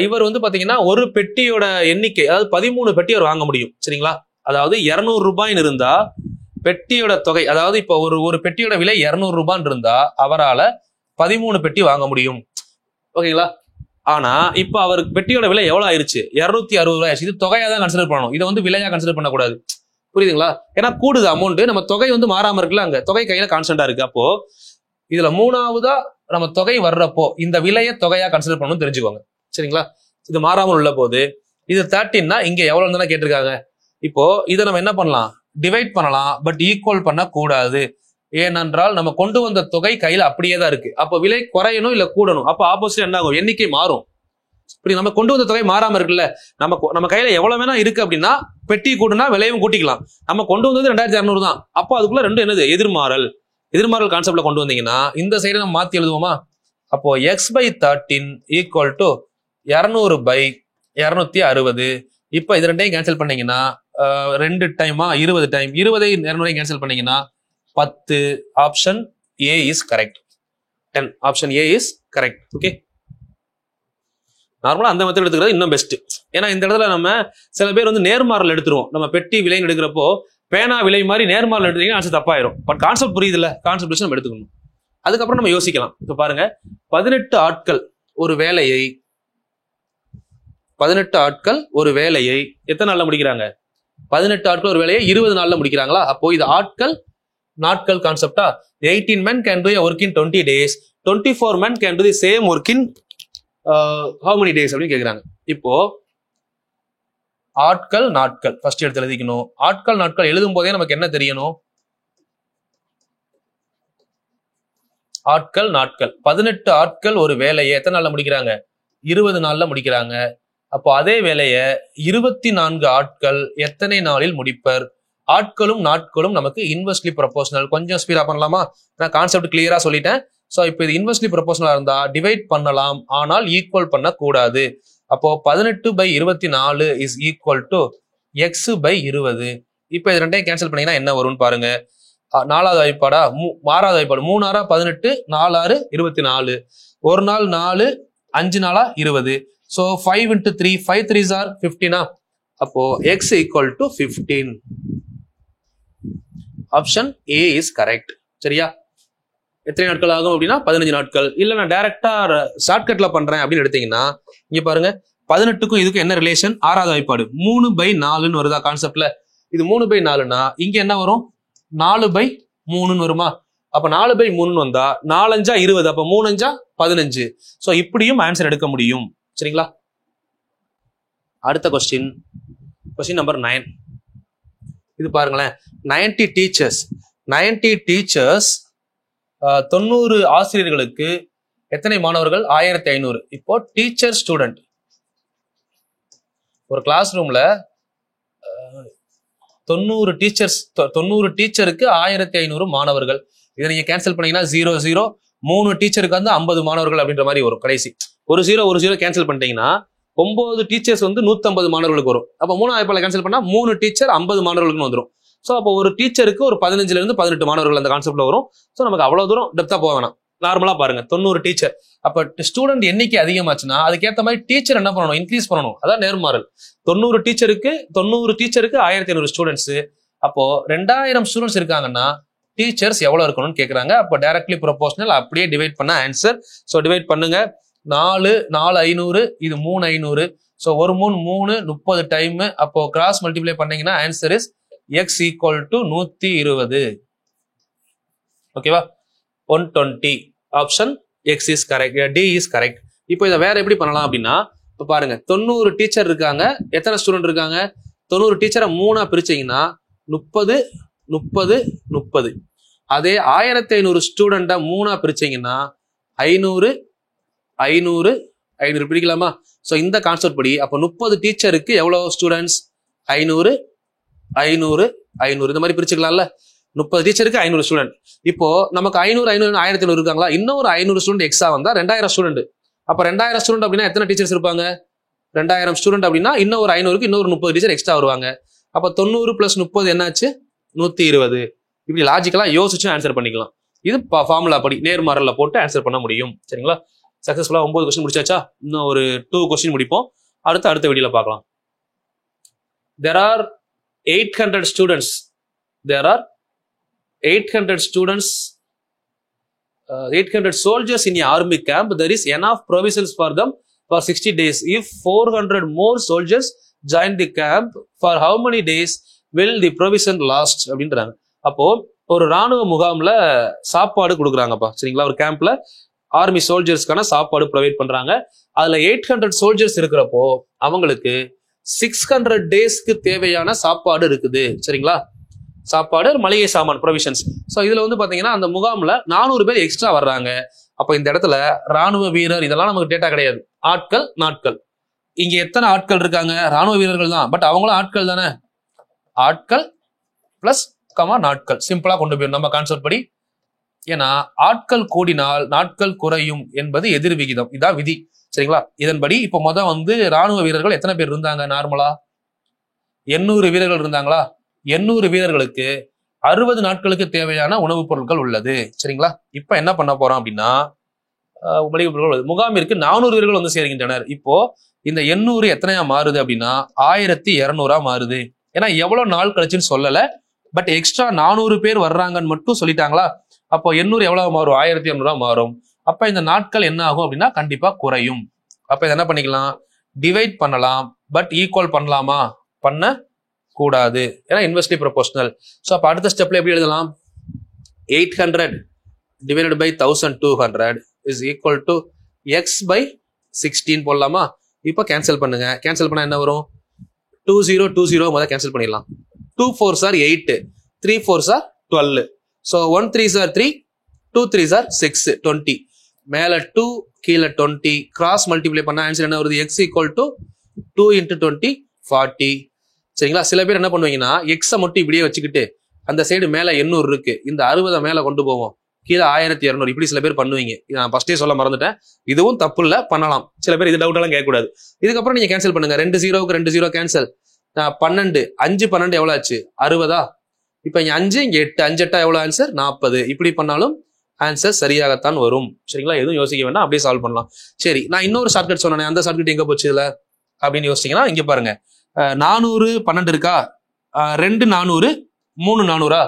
இவர் வந்து பாத்தீங்கன்னா ஒரு பெட்டியோட எண்ணிக்கை, அதாவது 13 பெட்டி அவர் வாங்க முடியும். சரிங்களா? அதாவது 200 ரூபாய்னு இருந்தா பெட்டியோட தொகை, அதாவது இப்போ ஒரு பெட்டியோட விலை 200 ரூபான்னு இருந்தா அவரால் 13 பெட்டி வாங்க முடியும். ஓகேங்களா? ஆனா இப்ப அவர் பெட்டியோட விலை எவ்வளவு ஆயிருச்சு? 260 ரூபாய் ஆயிடுச்சு. இது தொகையா தான் கன்சிடர் பண்ணணும். இதை வந்து விலையா கன்சிடர் பண்ணக்கூடாது. புரியுதுங்களா? ஏன்னா கூடுது அமௌண்ட், நம்ம தொகை வந்து மாறாம இருக்குல்ல, அங்க தொகை கையில கான்ஸ்டன்டா இருக்கு. அப்போ இதுல 3வதா நம்ம தொகை வர்றப்போ இந்த விலையை தொகையா கன்சிடர் பண்ணணும்னு தெரிஞ்சுக்கோங்க. சரிங்களா? இது மாறாமல் உள்ள போது இது 13னா இங்க எவ்வளவு தானே கேட்டிருக்காங்க. இப்போ இதை நம்ம என்ன பண்ணலாம், டிவைட் பண்ணலாம், பட் ஈக்குவல் பண்ண கூடாது. ஏனென்றால் நம்ம கொண்டு வந்த தொகை கையில அப்படியே தான் இருக்கு. அப்போ விலை குறையணும் இல்ல கூடணும். அப்போ ஆப்போசிட் என்ன ஆகும், எண்ணிக்கை மாறும். இப்படி நம்ம கொண்டு வந்த தொகை மாறாம இருக்குல்ல, நம்ம கையில எவ்வளவு வேணா இருக்கு அப்படின்னா பெட்டி கூட்டினா விலையும் கூட்டிக்கலாம். நம்ம கொண்டு வந்தது 2200 தான். அப்போ அதுக்குள்ள ரெண்டு என்னது, எதிர்மாறல். எதிர்மாறல் கான்செப்ட்ல கொண்டு வந்தீங்கன்னா இந்த சைடு நம்ம மாத்தி எழுதுவோமா. அப்போ x/13 ஈக்குவல் டு 200/260. இப்போ இது ரெண்டையும் கேன்சல் பண்ணீங்கன்னா 2 டைமா 20 டைம், 20 200 கேன்சல் பண்ணீங்கன்னா 10. Option A is correct. 10 option A is correct. Okay, நார்மலா அந்த மெத்தட் எடுத்துக்கிறது இன்னும் பெஸ்ட். ஏன்னா இந்த இடத்துல நம்ம சில பேர் வந்து நேர்மாறல் எடுத்துருவோம். நம்ம பெட்டி விலை எடுக்கிறப்போ பேனா விலை மாதிரி நேர்மாறல் எடுத்தீங்கன்னா ஆன்சர் தப்பாயிரும். பட் கான்செப்ட் புரியுது இல்ல, கான்செப்ட் நம்ம எடுத்துக்கணும். அதுக்கப்புறம் நம்ம யோசிக்கலாம். இப்ப பாருங்க, 18 ஆட்கள் ஒரு வேலையை 18 ஆட்கள் ஒரு வேலையை எத்தனை நாள்ல முடிக்கிறாங்க? 18 ஆட்கள் ஒரு வேலையை 20 நாள்ல முடிக்கிறாங்களா? அப்போ இது ஆட்கள் நாட்கள் கான்செப்டா. 18 men can do a work in 20 days. 24 men can do the same work in how many days அப்படின்னு கேக்குறாங்க. இப்போ ஆட்கள் நாட்கள் ஃபர்ஸ்ட் எடுத்து எழுதிக்கணும். ஆட்கள் நாட்கள் எழுதும் போதே நமக்கு என்ன தெரியணும், ஆட்கள் நாட்கள். 18 ஆட்கள் ஒரு வேலையை எத்தனை நாள்ல முடிக்கிறாங்க? 20 நாள்ல முடிக்கிறாங்க. அப்போ அதே வேலையை 24 ஆட்கள் எத்தனை நாளில் முடிப்பர்? ஆட்களும் நாட்களும் நமக்கு இன்வெர்ஸ்லி ப்ரொபோஷனல். கொஞ்சம் ஸ்பீடா பண்ணலாமா? நான் கான்செப்ட் கிளியரா சொல்லிட்டேன். ஸோ இப்போ இது இன்வெர்ஸ்லி ப்ரொபோஷனலா இருந்தா டிவைட் பண்ணலாம், ஆனால் ஈக்குவல் பண்ண கூடாது. அப்போ 18/24 இஸ் ஈக்குவல் டு x/20. இப்போ இது ரெண்டையும் கேன்சல் பண்ணீங்கன்னா என்ன வரும்னு பாருங்க. 4வது வாய்ப்பாடா, 6வது வாய்ப்பாடு. 3 6 18, 4 6 24. ஒரு நாள் 4, 5 நாளா 20. So 5 into 3, 5 3s are 15. அப்போ x equal to 15. Option A is correct. சரியா? எத்தனை நாட்கள் ஆகும் அப்படின்னா 15 நாட்கள். இல்ல நான் டைரக்டா ஷார்ட்கட்ல பண்றேன் அப்படின்னு எடுத்தீங்கன்னா இங்க பாருங்க, 18க்கும் இதுக்கும் என்ன ரிலேஷன்? 6வது வாய்ப்பாடு 3/4 வருதா கான்செப்ட்ல. இது 3/4னா இங்க என்ன வரும்? 4/3 வருமா? அப்ப 4/3 வந்தா 4 5 20, அப்ப 3 5 15. சோ இப்படியும் ஆன்சர் எடுக்க முடியும். சரிங்களா? அடுத்த கொஸ்டின் நம்பர் 9. இது பாருங்களேன், 90 டீச்சர்ஸ் 90 ஆசிரியர்களுக்கு எத்தனை மாணவர்கள்? 1500. இப்போ டீச்சர் ஸ்டூடெண்ட் ஒரு கிளாஸ் ரூம்ல 90 டீச்சருக்கு 1500 மாணவர்கள். இதை நீங்க கேன்சல் பண்ணீங்கன்னா 0 0, 3 டீச்சருக்கு வந்து 50 மாணவர்கள் அப்படின்ற மாதிரி வரும். கடைசி ஒரு 0 கேன்சல் பண்ணிட்டீங்கன்னா 9 டீச்சர்ஸ் வந்து 150 மாணவர்களுக்கு வரும். அப்ப 3வது வாய்ப்பால கேன்சல் பண்ணா 3 டீச்சர் 50 மாணவர்களுக்கு வந்துடும். ஸோ அப்போ ஒரு டீச்சருக்கு ஒரு 15ல இருந்து 18 மாணவர்கள் அந்த கான்செப்ட்ல வரும். ஸோ நமக்கு அவ்வளவு தூரம் டெப்தா போக வேணாம். நார்மலா பாருங்க, 90 டீச்சர். அப்ப ஸ்டூடெண்ட் எண்ணிக்கை அதிகமாச்சுன்னா அதுக்கேற்ற மாதிரி டீச்சர் என்ன பண்ணணும்? இன்க்ரீஸ் பண்ணணும். அதான் நேர்மாறல். 90 டீச்சருக்கு 1500 ஸ்டூடெண்ட்ஸ். அப்போ 2000 ஸ்டூடெண்ட்ஸ் இருக்காங்கன்னா டீச்சர்ஸ் எவ்வளவு இருக்கணும்னு கேட்கறாங்க. அப்போ டைரக்ட்லி ப்ரொபோஷனல், அப்படியே டிவைட் பண்ண ஆன்சர். ஸோ டிவைட் பண்ணுங்க. 4 500, இது 3 500. ஸோ ஒரு 3 30 டைம். அப்போ கிராஸ் மல்டிப்ளை பண்ணீங்கன்னா answer is x equal to 120. ஓகேவா? 120. Option X is correct, D is correct. இப்போ இதை வேற எப்படி பண்ணலாம் அப்படின்னா, இப்போ பாருங்க, 90 டீச்சர் இருக்காங்க, எத்தனை ஸ்டூடெண்ட் இருக்காங்க? 90 டீச்சரை 3ஆ பிரிச்சீங்கன்னா 30 30 30. அதே 1500 ஸ்டூடெண்ட்டை 3ஆ பிரிச்சீங்கன்னா 500 500 500 பிரிக்கலாமா? ஸோ இந்த கான்செப்ட் படி அப்போ 30 டீச்சருக்கு எவ்வளவு ஸ்டூடெண்ட்ஸ்? 500 500 500 இந்த மாதிரி பிரிச்சுக்கலாம்ல. 30 டீச்சருக்கு 500 ஸ்டூடெண்ட். இப்போ நமக்கு 500 500 1500 இருக்காங்களா? இன்னொரு 500 ஸ்டூடெண்ட் எக்ஸ்ட்ரா வந்தா 2000 ஸ்டூடெண்ட். அப்ப 2000 ஸ்டூடெண்ட் அப்படின்னா எத்தனை டீச்சர்ஸ் இருப்பாங்க? 2000 ஸ்டூடெண்ட் அப்படின்னா இன்னொரு 500க்கு இன்னொரு 30 டீச்சர் எக்ஸ்ட்ரா வருவாங்க. அப்ப 90 + 30 என்னாச்சு? 120. இப்படி லாஜிக்கலா யோசிச்சு ஆன்சர் பண்ணிக்கலாம். இது ஃபார்முலா படி நேர்மாறல்ல போட்டு ஆன்சர் பண்ண முடியும். சரிங்களா? சக்சஸ்ஃபுல்லா 9 கொஸ்டின் முடிச்சாச்சா? இன்னும் ஒரு 2 கொஸ்டின் முடிப்போம். அடுத்த வீடியோல பார்க்கலாம். There are 800 students. There are 800 students, 800 soldiers in an army camp. There is enough provisions for them for 60 days. If 400 more soldiers join the camp, for how many days will the provision last? அப்படின்றாங்க. அப்போ ஒரு ராணுவ முகாம்ல சாப்பாடு கொடுக்குறாங்கப்பா. சரிங்களா? ஒரு கேம்ப்ல army சோல்ஜர்ஸ்க்கான சாப்பாடு provide பண்றாங்க. அதுல 800 சோல்ஜர்ஸ் இருக்கிறப்போ அவங்களுக்கு 600 டேஸ்க்கு தேவையான சாப்பாடு இருக்குது. சரிங்களா? சாப்பாடு, மளிகை சாமான், ப்ரொவிஷன்ஸ். ஸோ இதுல வந்து பாத்தீங்கன்னா அந்த முகாம்ல 400 பேர் எக்ஸ்ட்ரா வர்றாங்க. அப்போ இந்த இடத்துல ராணுவ வீரர் இதெல்லாம் நமக்கு டேட்டா கிடையாது. ஆட்கள், நாட்கள். இங்க எத்தனை ஆட்கள் இருக்காங்க? ராணுவ வீரர்கள் தான், பட் அவங்களும் ஆட்கள் தானே. ஆட்கள் பிளஸ் நாட்கள் சிம்பிளா கொண்டு போயிடும் நம்ம கான்செப்ட் படி. ஏன்னா ஆட்கள் கூடினால் நாட்கள் குறையும் என்பது எதிர் விகிதம். இதான் விதி. சரிங்களா? இதன்படி இப்ப வந்து ராணுவ வீரர்கள் எத்தனை பேர் இருந்தாங்க? நார்மலா 800 வீரர்கள் இருந்தாங்களா? 800 வீரர்களுக்கு 60 நாட்களுக்கு தேவையான உணவுப் பொருட்கள் உள்ளது. சரிங்களா? இப்ப என்ன பண்ண போறோம் அப்படின்னா, முகாமிற்கு 400 வீரர்கள் வந்து சேர்கின்றனர். இப்போ இந்த 800 எத்தனையா மாறுது அப்படின்னா 1200 மாறுது. ஏன்னா எவ்வளவு நாள் கழிச்சுன்னு சொல்லல, பட் எக்ஸ்ட்ரா 400 பேர் வர்றாங்கன்னு மட்டும் சொல்லிட்டாங்களா? அப்போ 800 எவ்வளவு மாறும்? 1200 மாறும். அப்ப இந்த நாட்கள் என்ன ஆகும் அப்படின்னா கண்டிப்பா குறையும். அப்ப இதை என்ன பண்ணிக்கலாம்? டிவைட் பண்ணலாம், பட் ஈக்குவல் பண்ணலாமா? பண்ண கூடாது. ஏன்னா இன்வெர்ஸ்லி ப்ரொபோஷனல். ஸோ அப்ப அடுத்த ஸ்டெப்ல எப்படி எழுதலாம்? 800 divided by 1200 is equal to X by 16 போடலாமா? இப்போ கேன்சல் பண்ணுங்க. கேன்சல் பண்ணா என்ன வரும்? 2020 முதல்ல கேன்சல் பண்ணிடலாம். 2 4s are 8, 3 4s are 12. So 1 3s are 3, 2 3s are 6, 20. மேல 2 கீழே 20 கிராஸ் மல்டிப்ளை பண்ணா ஆன்சர் என்ன வருது? X equal to 2 × 20 40. சரிங்களா? சில பேர் என்ன பண்ணுவீங்கன்னா எக்ஸை மட்டும் இப்படியே வச்சுக்கிட்டு அந்த சைடு மேல 800 இருக்கு, இந்த 60 மேல கொண்டு போவோம், கீழே 1200, இப்படி சில பேர் பண்ணுவீங்க. நான் ஃபர்ஸ்டே சொல்ல மறந்துட்டேன். இதுவும் தப்பு இல்ல, பண்ணலாம். சில பேர் இது டவுட் எல்லாம் கேட்கக்கூடாது. இதுக்கப்புறம் நீங்க கேன்சல் பண்ணுங்க. 2 0க்கு 2 0 கேன்சல். 12 5 12 எவ்வளவு ஆச்சு? 60. இப்ப இங்க 5 இங்க 8, 5 8 எவ்வளவு ஆன்சர்? 40. இப்படி பண்ணாலும் ஆன்சர் சரியாகத்தான் வரும். சரிங்களா? எதுவும் யோசிக்க வேண்டாம், அப்படியே சால்வ் பண்ணலாம். சரி, நான் இன்னொரு ஷார்ட்கட் சொன்னேன், அந்த ஷார்ட்கட் எங்க போச்சு இதுல அப்படின்னு யோசிச்சீங்கன்னா இங்க பாருங்க. 400 12 இருக்கா? 2 400 3 400.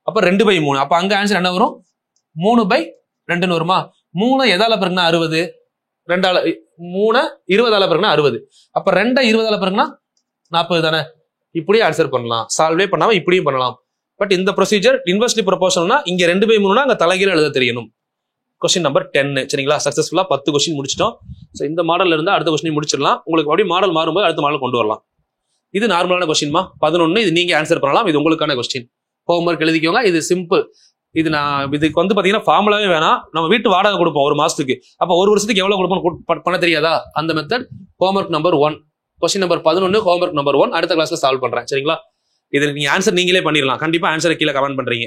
அப்ப 2/3. அப்ப அங்க ஆன்சர் என்ன வரும்? 3/2 வருமா? 3 எதால பிறகுனா 60, 2ஆல 3 20ஆல பிறகுனா 60. அப்ப 2 20ஆல பிறகுனா 40 தானே. இப்படியே ஆன்சர் பண்ணலாம். சால்வே பண்ணாம இப்படியும் பண்ணலாம். பட் இந்த ப்ரொசீஜர் இன்வெர்ஸ்லி ப்ரொபோஷனல்னா இங்க 2/3 அங்க தலைகீழ எழுத தெரியணும். Question number 10. சரிங்களா? சக்சஸ்ஃபுல்லா 10 கொஸ்டின் முடிச்சிட்டோம். ஸோ இந்த மாடல்ல இருந்து அடுத்த கொஸ்டின் முடிச்சிடலாம். உங்களுக்கு அப்படியே மாடல் மாறும்போது அடுத்த மாடல் கொண்டு வரலாம். இது நார்மலான கொஸ்டின்மா 11. இது நீங்க ஆன்சர் பண்ணலாம். இது உங்களுக்கான கொஸ்டின். ஹோம்ஒர்க் எழுதிக்கோங்க. இது சிம்பிள். இதுக்கு வந்து பாத்தீங்கன்னா ஃபார்முலாவே வேணாம். நம்ம வீட்டு வாடகை கொடுப்போம் ஒரு மாசத்துக்கு. அப்ப ஒரு வருஷத்துக்கு எவ்வளவு கொடுப்போம் பண்ண தெரியாதா? அந்த method homework number 1. Question number 11 homework number 1 அடுத்த கிளாஸ்ல சால்வ் பண்றேன். சரிங்களா? இது நீங்க ஆன்சர் நீங்களே பண்ணிடலாம். கண்டிப்பா ஆன்சரை கீழே கமெண்ட் பண்றீங்க.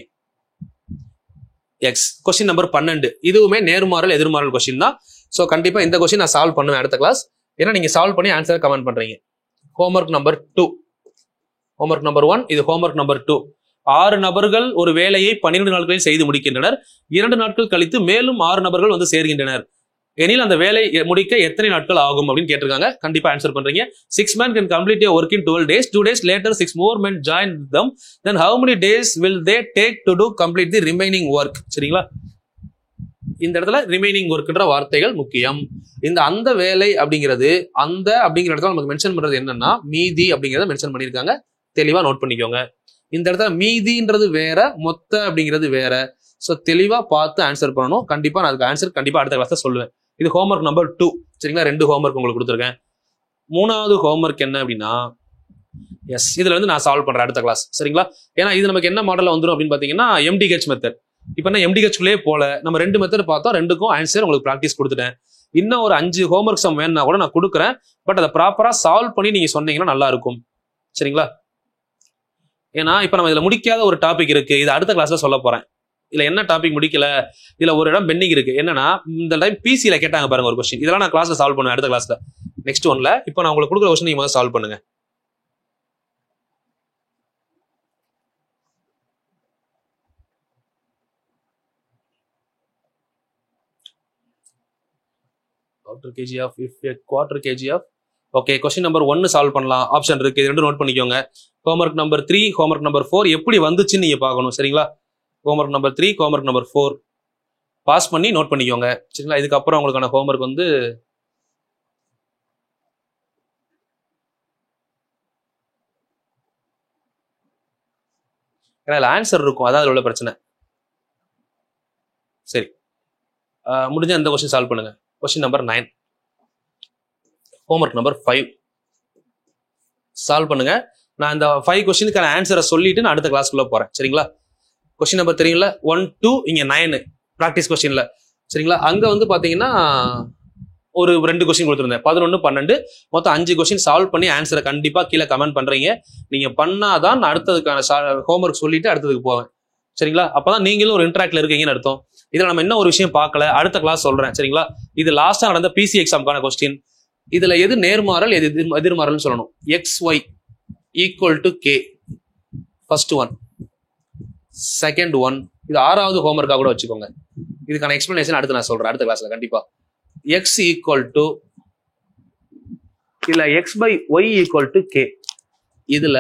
X question number 12. இதுவுமே நேர்மாறல் எதிர்மாறல் கொஸ்டின் தான். ஸோ கண்டிப்பா இந்த கொஸ்டின் நான் சால்வ் பண்ணுவேன் அடுத்த கிளாஸ். ஏன்னா நீங்க சால்வ் பண்ணி ஆன்சரை கமெண்ட் பண்றீங்க. Homework number 2. Homework number 1. இது ஹோம்ஒர்க் நம்பர் 2. 6 நபர்கள் ஒரு வேலையை 12 நாட்களில் செய்து முடிக்கின்றனர். 2 நாட்கள் கழித்து மேலும் 6 நபர்கள் வந்து சேர்கின்றனர் எனில் அந்த வேலை முடிக்க எத்தனை நாட்கள் ஆகும் அப்படின்னு கேட்டிருக்காங்க. கண்டிப்பா ஆன்சர் பண்றீங்க. 6 men can complete a work in 12 days. 2 days later 6 more men join them. Then how many days will they take to do complete the remaining work? சரிங்களா? இந்த இடத்துல ரிமைனிங் ஒர்க்ன்ற வார்த்தைகள் முக்கியம். அந்த வேலை அப்படிங்கிறது அப்படிங்கிற இடத்துல நமக்கு மென்ஷன் பண்றது என்னன்னா மீதி அப்படிங்கிறத மென்ஷன் பண்ணியிருக்காங்க. தெளிவா நோட் பண்ணிக்கோங்க. இந்த இடத்துல மீதின்றது வேற, மொத்த அப்படிங்கிறது வேற. ஸோ தெளிவா பார்த்து ஆன்சர் பண்ணணும். கண்டிப்பா நான் அதுக்கு ஆன்சர் கண்டிப்பா அடுத்த கிளாஸ்ல சொல்லுவேன். இது ஹோம்ஒர்க் நம்பர் 2. சரிங்களா? 2 ஹோம்ஒர்க் உங்களுக்கு கொடுத்துருக்கேன். 3வது ஹோம்ஒர்க் என்ன அப்படின்னா இதுல வந்து நான் சால்வ் பண்றேன் அடுத்த கிளாஸ். சரிங்களா? ஏன்னா இது நமக்கு என்ன மாடல்ல வந்துடும் அப்படின்னு பாத்தீங்கன்னா MDH மெத்தட். இப்ப என்ன MDH-குள்ளேயே போல நம்ம 2 மெத்தட் பார்த்தோம். 2க்கும் ஆன்சர் உங்களுக்கு ப்ராக்டிஸ் கொடுத்துட்டேன். இன்னும் ஒரு 5 ஹோம்ஒர்க் சம் வேணும்னா கூட நான் கொடுக்குறேன். பட் அதை ப்ராப்பரா சால்வ் பண்ணி நீங்க சொன்னீங்கன்னா நல்லா இருக்கும். சரிங்களா? ஏன்னா இப்ப நம்ம இதுல முடிக்காத ஒரு டாபிக் இருக்கு. இது அடுத்த கிளாஸ்ல சொல்ல போறேன். இதுல என்ன டாபிக் முடிக்கல, இதுல ஒரு இடம் பெண்டிங் இருக்கு. என்னன்னா இந்த டைம் பிசில கேட்டாங்க பாருங்க ஒரு கொஸ்டின். இதெல்லாம் நான் கிளாஸ்ல சால்வ் பண்ணுவேன் அடுத்த கிளாஸ்ல. நெக்ஸ்ட் ஒன்ல இப்போ நான் உங்களுக்கு கொடுக்குற கொஸ்டின் நீங்க முதல்ல சால்வ் பண்ணுங்க. quarter kg of okay. Question number 1 solve பண்ணலாம். ஆப்ஷன் இருக்கு, இது 2 நோட் பண்ணிக்கோங்க. ஹோம்ஒர்க் நம்பர் 3 ஹோம்ஒர்க் நம்பர் 4 எப்படி வந்துச்சுன்னு நீங்க பார்க்கணும். சரிங்களா? Homework number 3 homework number 4 pause பண்ணி நோட் பண்ணிக்கோங்க. சரிங்களா? இதுக்கப்புறம் உங்களுக்கான ஹோம்ஒர்க் வந்து ஆன்சர் இருக்கும். அதான் உள்ள பிரச்சனை. சரி, முடிஞ்ச இந்த கொஸ்டின் சால்வ் பண்ணுங்க. Question number 9. Homework number 5 solve பண்ணுங்க. நான் இந்த 5 கொஸ்டினுக்கான ஆன்சரை சொல்லிட்டு நான் அடுத்த கிளாஸ்க்குள்ள போறேன். சரிங்களா? கொஸ்டின் நம்பர் தெரியுங்களா? 1 2 இங்க 9 ப்ராக்டிஸ் கொஸ்டின்ல. சரிங்களா? அங்க வந்து பாத்தீங்கன்னா ஒரு 2 கொஸ்டின் கொடுத்துருந்தேன், 11 12 மொத்தம் 5 கொஸ்டின் சால்வ் பண்ணி ஆன்சரை கண்டிப்பா கீழே கமெண்ட் பண்றீங்க. நீங்க பண்ணாதான் நான் அடுத்ததுக்கான ஹோம்ஒர்க் சொல்லிட்டு அடுத்ததுக்கு போவேன். சரிங்களா? அப்பதான் நீங்களும் ஒரு இன்ட்ராக்ட்ல இருக்கீங்கன்னு அர்த்தம். இதுல நம்ம என்ன ஒரு விஷயம் பார்க்கல, அடுத்த கிளாஸ் சொல்றேன். சரிங்களா? இது லாஸ்டா நடந்த பிசி எக்ஸாம்கான கொஸ்டின். இதுல எது நேர்மாறல் எது எதிர்மாறல் சொல்லணும். XY equal to K first one, second one. இது 6வது ஹோம்ஒர்க்கா கூட வச்சுக்கோங்க. இதுக்கான எக்ஸ்பிளனேஷன் அடுத்து நான் சொல்றேன் அடுத்த கிளாஸ்ல கண்டிப்பா. X ஈக்குவல் டு இல்ல X by Y equal to K. இதுல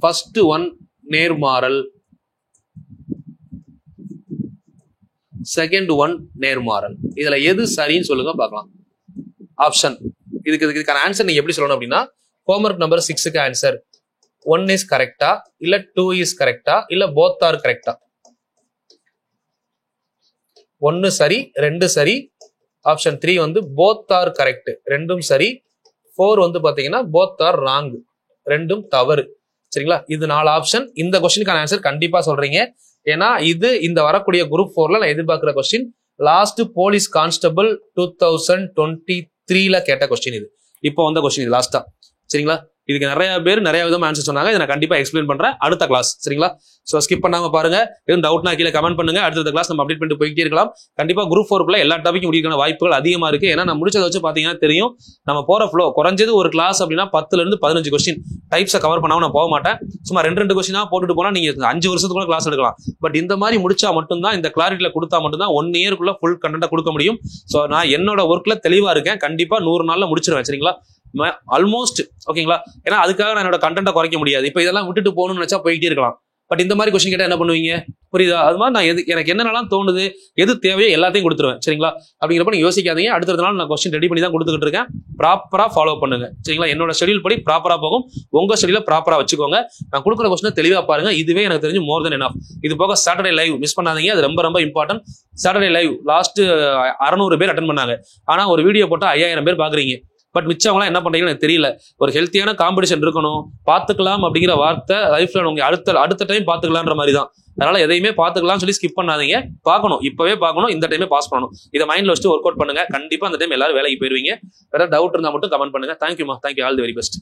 ஃபர்ஸ்ட் ஒன் நேர்மாறல், செகண்ட் ஒன் நேர்மாறல். இதுல எது சரின்னு சொல்லுங்க பார்க்கலாம். ஆப்ஷன் இதுக்கான ஆன்சர் நீங்க எப்படி சொல்லணும் அப்படின்னா, ஹோம்ஒர்க் நம்பர் 6க்கு ஆன்சர் 1 இஸ் கரெக்டா, இல்ல 2 இஸ் கரெக்டா, இல்ல போத் ஆர் கரெக்டா. 1 சரி 2 சரி. ஆப்ஷன் 3 வந்து போத் ஆர் கரெக்ட், ரெண்டும் சரி. 4 வந்து பாத்தீங்கன்னா போத் ஆர் ராங், ரெண்டும் தவறு. சரிங்களா? இது 4 ஆப்ஷன். இந்த கொஸ்டினுக்கான ஆன்சர் கண்டிப்பா சொல்றீங்க. ஏன்னா இது இந்த வரக்கூடிய குரூப் 4ல நான் எதிர்பார்க்கிற கொஸ்டின். லாஸ்ட் போலீஸ் கான்ஸ்டபிள் 2023ல கேட்ட கொஸ்டின் இது. இப்போ வந்த கொஸ்டின் இது லாஸ்டா. சரிங்களா? இதுக்கு நிறைய பேர் நிறைய விதமா ஆன்சர் சொன்னாங்க. இதை நான் கண்டிப்பா எக்ஸ்பிளைன் பண்றேன் அடுத்த கிளாஸ். சரிங்களா? சோ ஸ்கிப் பண்ணாம பாருங்க. எதுவும் டவுட்னா கீழே கமெண்ட் பண்ணுங்க. அடுத்த கிளாஸ் நம்ம அப்டேட் பண்ணிட்டு போயிட்டே இருக்கலாம். கண்டிப்பா குரூப் 4க்குள்ள எல்லா டாபிக்கும் முடிக்கான வாய்ப்புகள் அதிகமா இருக்கு. ஏன்னா நான் முடிச்சதை வச்சு பாத்தீங்கன்னா தெரியும், நம்ம போற ஃப்ளோ குறைஞ்சது ஒரு கிளாஸ் அப்படின்னா 10ல இருந்து 15 கொஸ்டின் டைப்ஸை கவர் பண்ணாம நான் போக மாட்டேன். சும்மா 2 கொஸ்டினா போட்டுட்டு போனா நீங்க 5 வருஷத்துக்குள்ள கிளாஸ் எடுக்கலாம். பட் இந்த மாதிரி முடிச்சா மட்டும்தான், இந்த கிளாரிட்டியில கொடுத்தா மட்டும்தான் 1 இயருக்குள்ள ஃபுல் கண்டென்ட்டை கொடுக்க முடியும். சோ நான் என்னோட ஒர்க்ல தெளிவா இருக்கேன். கண்டிப்பா 100 நாள்ல முடிச்சிருவேன். சரிங்களா? ஆல்மோஸ்ட் ஓகேங்களா? ஏன்னா அதுக்காக நான் என்னோட கண்டென்ட்டை குறைக்க முடியாது. இப்ப இதெல்லாம் விட்டுட்டு போகணும்னு நினைச்சா போயிட்டே இருக்கலாம். பட் இந்த மாதிரி கொஸ்டின் கேட்டா என்ன பண்ணுவீங்க? புரியுதா? அது மாதிரி நான் எனக்கு என்னென்னலாம் தோணுது, எது தேவையோ எல்லாத்தையும் கொடுத்துருவேன். சரிங்களா? அப்படிங்கிறப்ப நீங்க யோசிக்காதீங்க. அடுத்த நாள் நான் கொஸ்டின் ரெடி பண்ணி தான் கொடுத்துக்கிட்டு இருக்கேன். ப்ராப்பரா ஃபாலோ பண்ணுங்க. சரிங்களா? என்னோட ஷெடியூல் படி ப்ராப்பரா போகும். உங்க ஷெடியூல ப்ராப்பரா வச்சுக்கோங்க. நான் கொடுக்குற கொஸ்டின் தெளிவா பாருங்க. இதுவே எனக்கு தெரிஞ்சு மோர் தென் எனஃப். இது போக சாட்டர்டே லைவ் மிஸ் பண்ணாதீங்க. அது ரொம்ப ரொம்ப இம்பார்ட்டன்ட். சாட்டர்டே லைவ் லாஸ்ட் 600 பேர் அட்டன் பண்ணாங்க. ஆனா ஒரு வீடியோ போட்டா 5000 பேர் பாக்குறீங்க. பட் மிச்சவங்களாம் என்ன பண்றீங்கன்னு எனக்கு தெரியல. ஒரு ஹெல்த்தியான காம்படிஷன் இருக்கணும். பாத்துக்கலாம் அப்படிங்கிற வார்த்தை லைஃப்ல உங்க அடுத்த டைம் பாத்துக்கலான்ற மாதிரி தான். அதனால எதையுமே பாத்துக்கலாம் சொல்லி ஸ்கிப் பண்ணாதீங்க. பார்க்கணும், இப்பவே பார்க்கணும், இந்த டைமே பாஸ் பண்ணணும். இதை மைண்ட்ல வச்சு ஒர்க் அவுட் பண்ணுங்க. கண்டிப்பா அந்த டைம் எல்லாரும் வேலைக்கு போயிருவீங்க. வேற டவுட் இருந்தா மட்டும் கமெண்ட் பண்ணுங்க. தேங்க்யூமா, thank you, all the very best.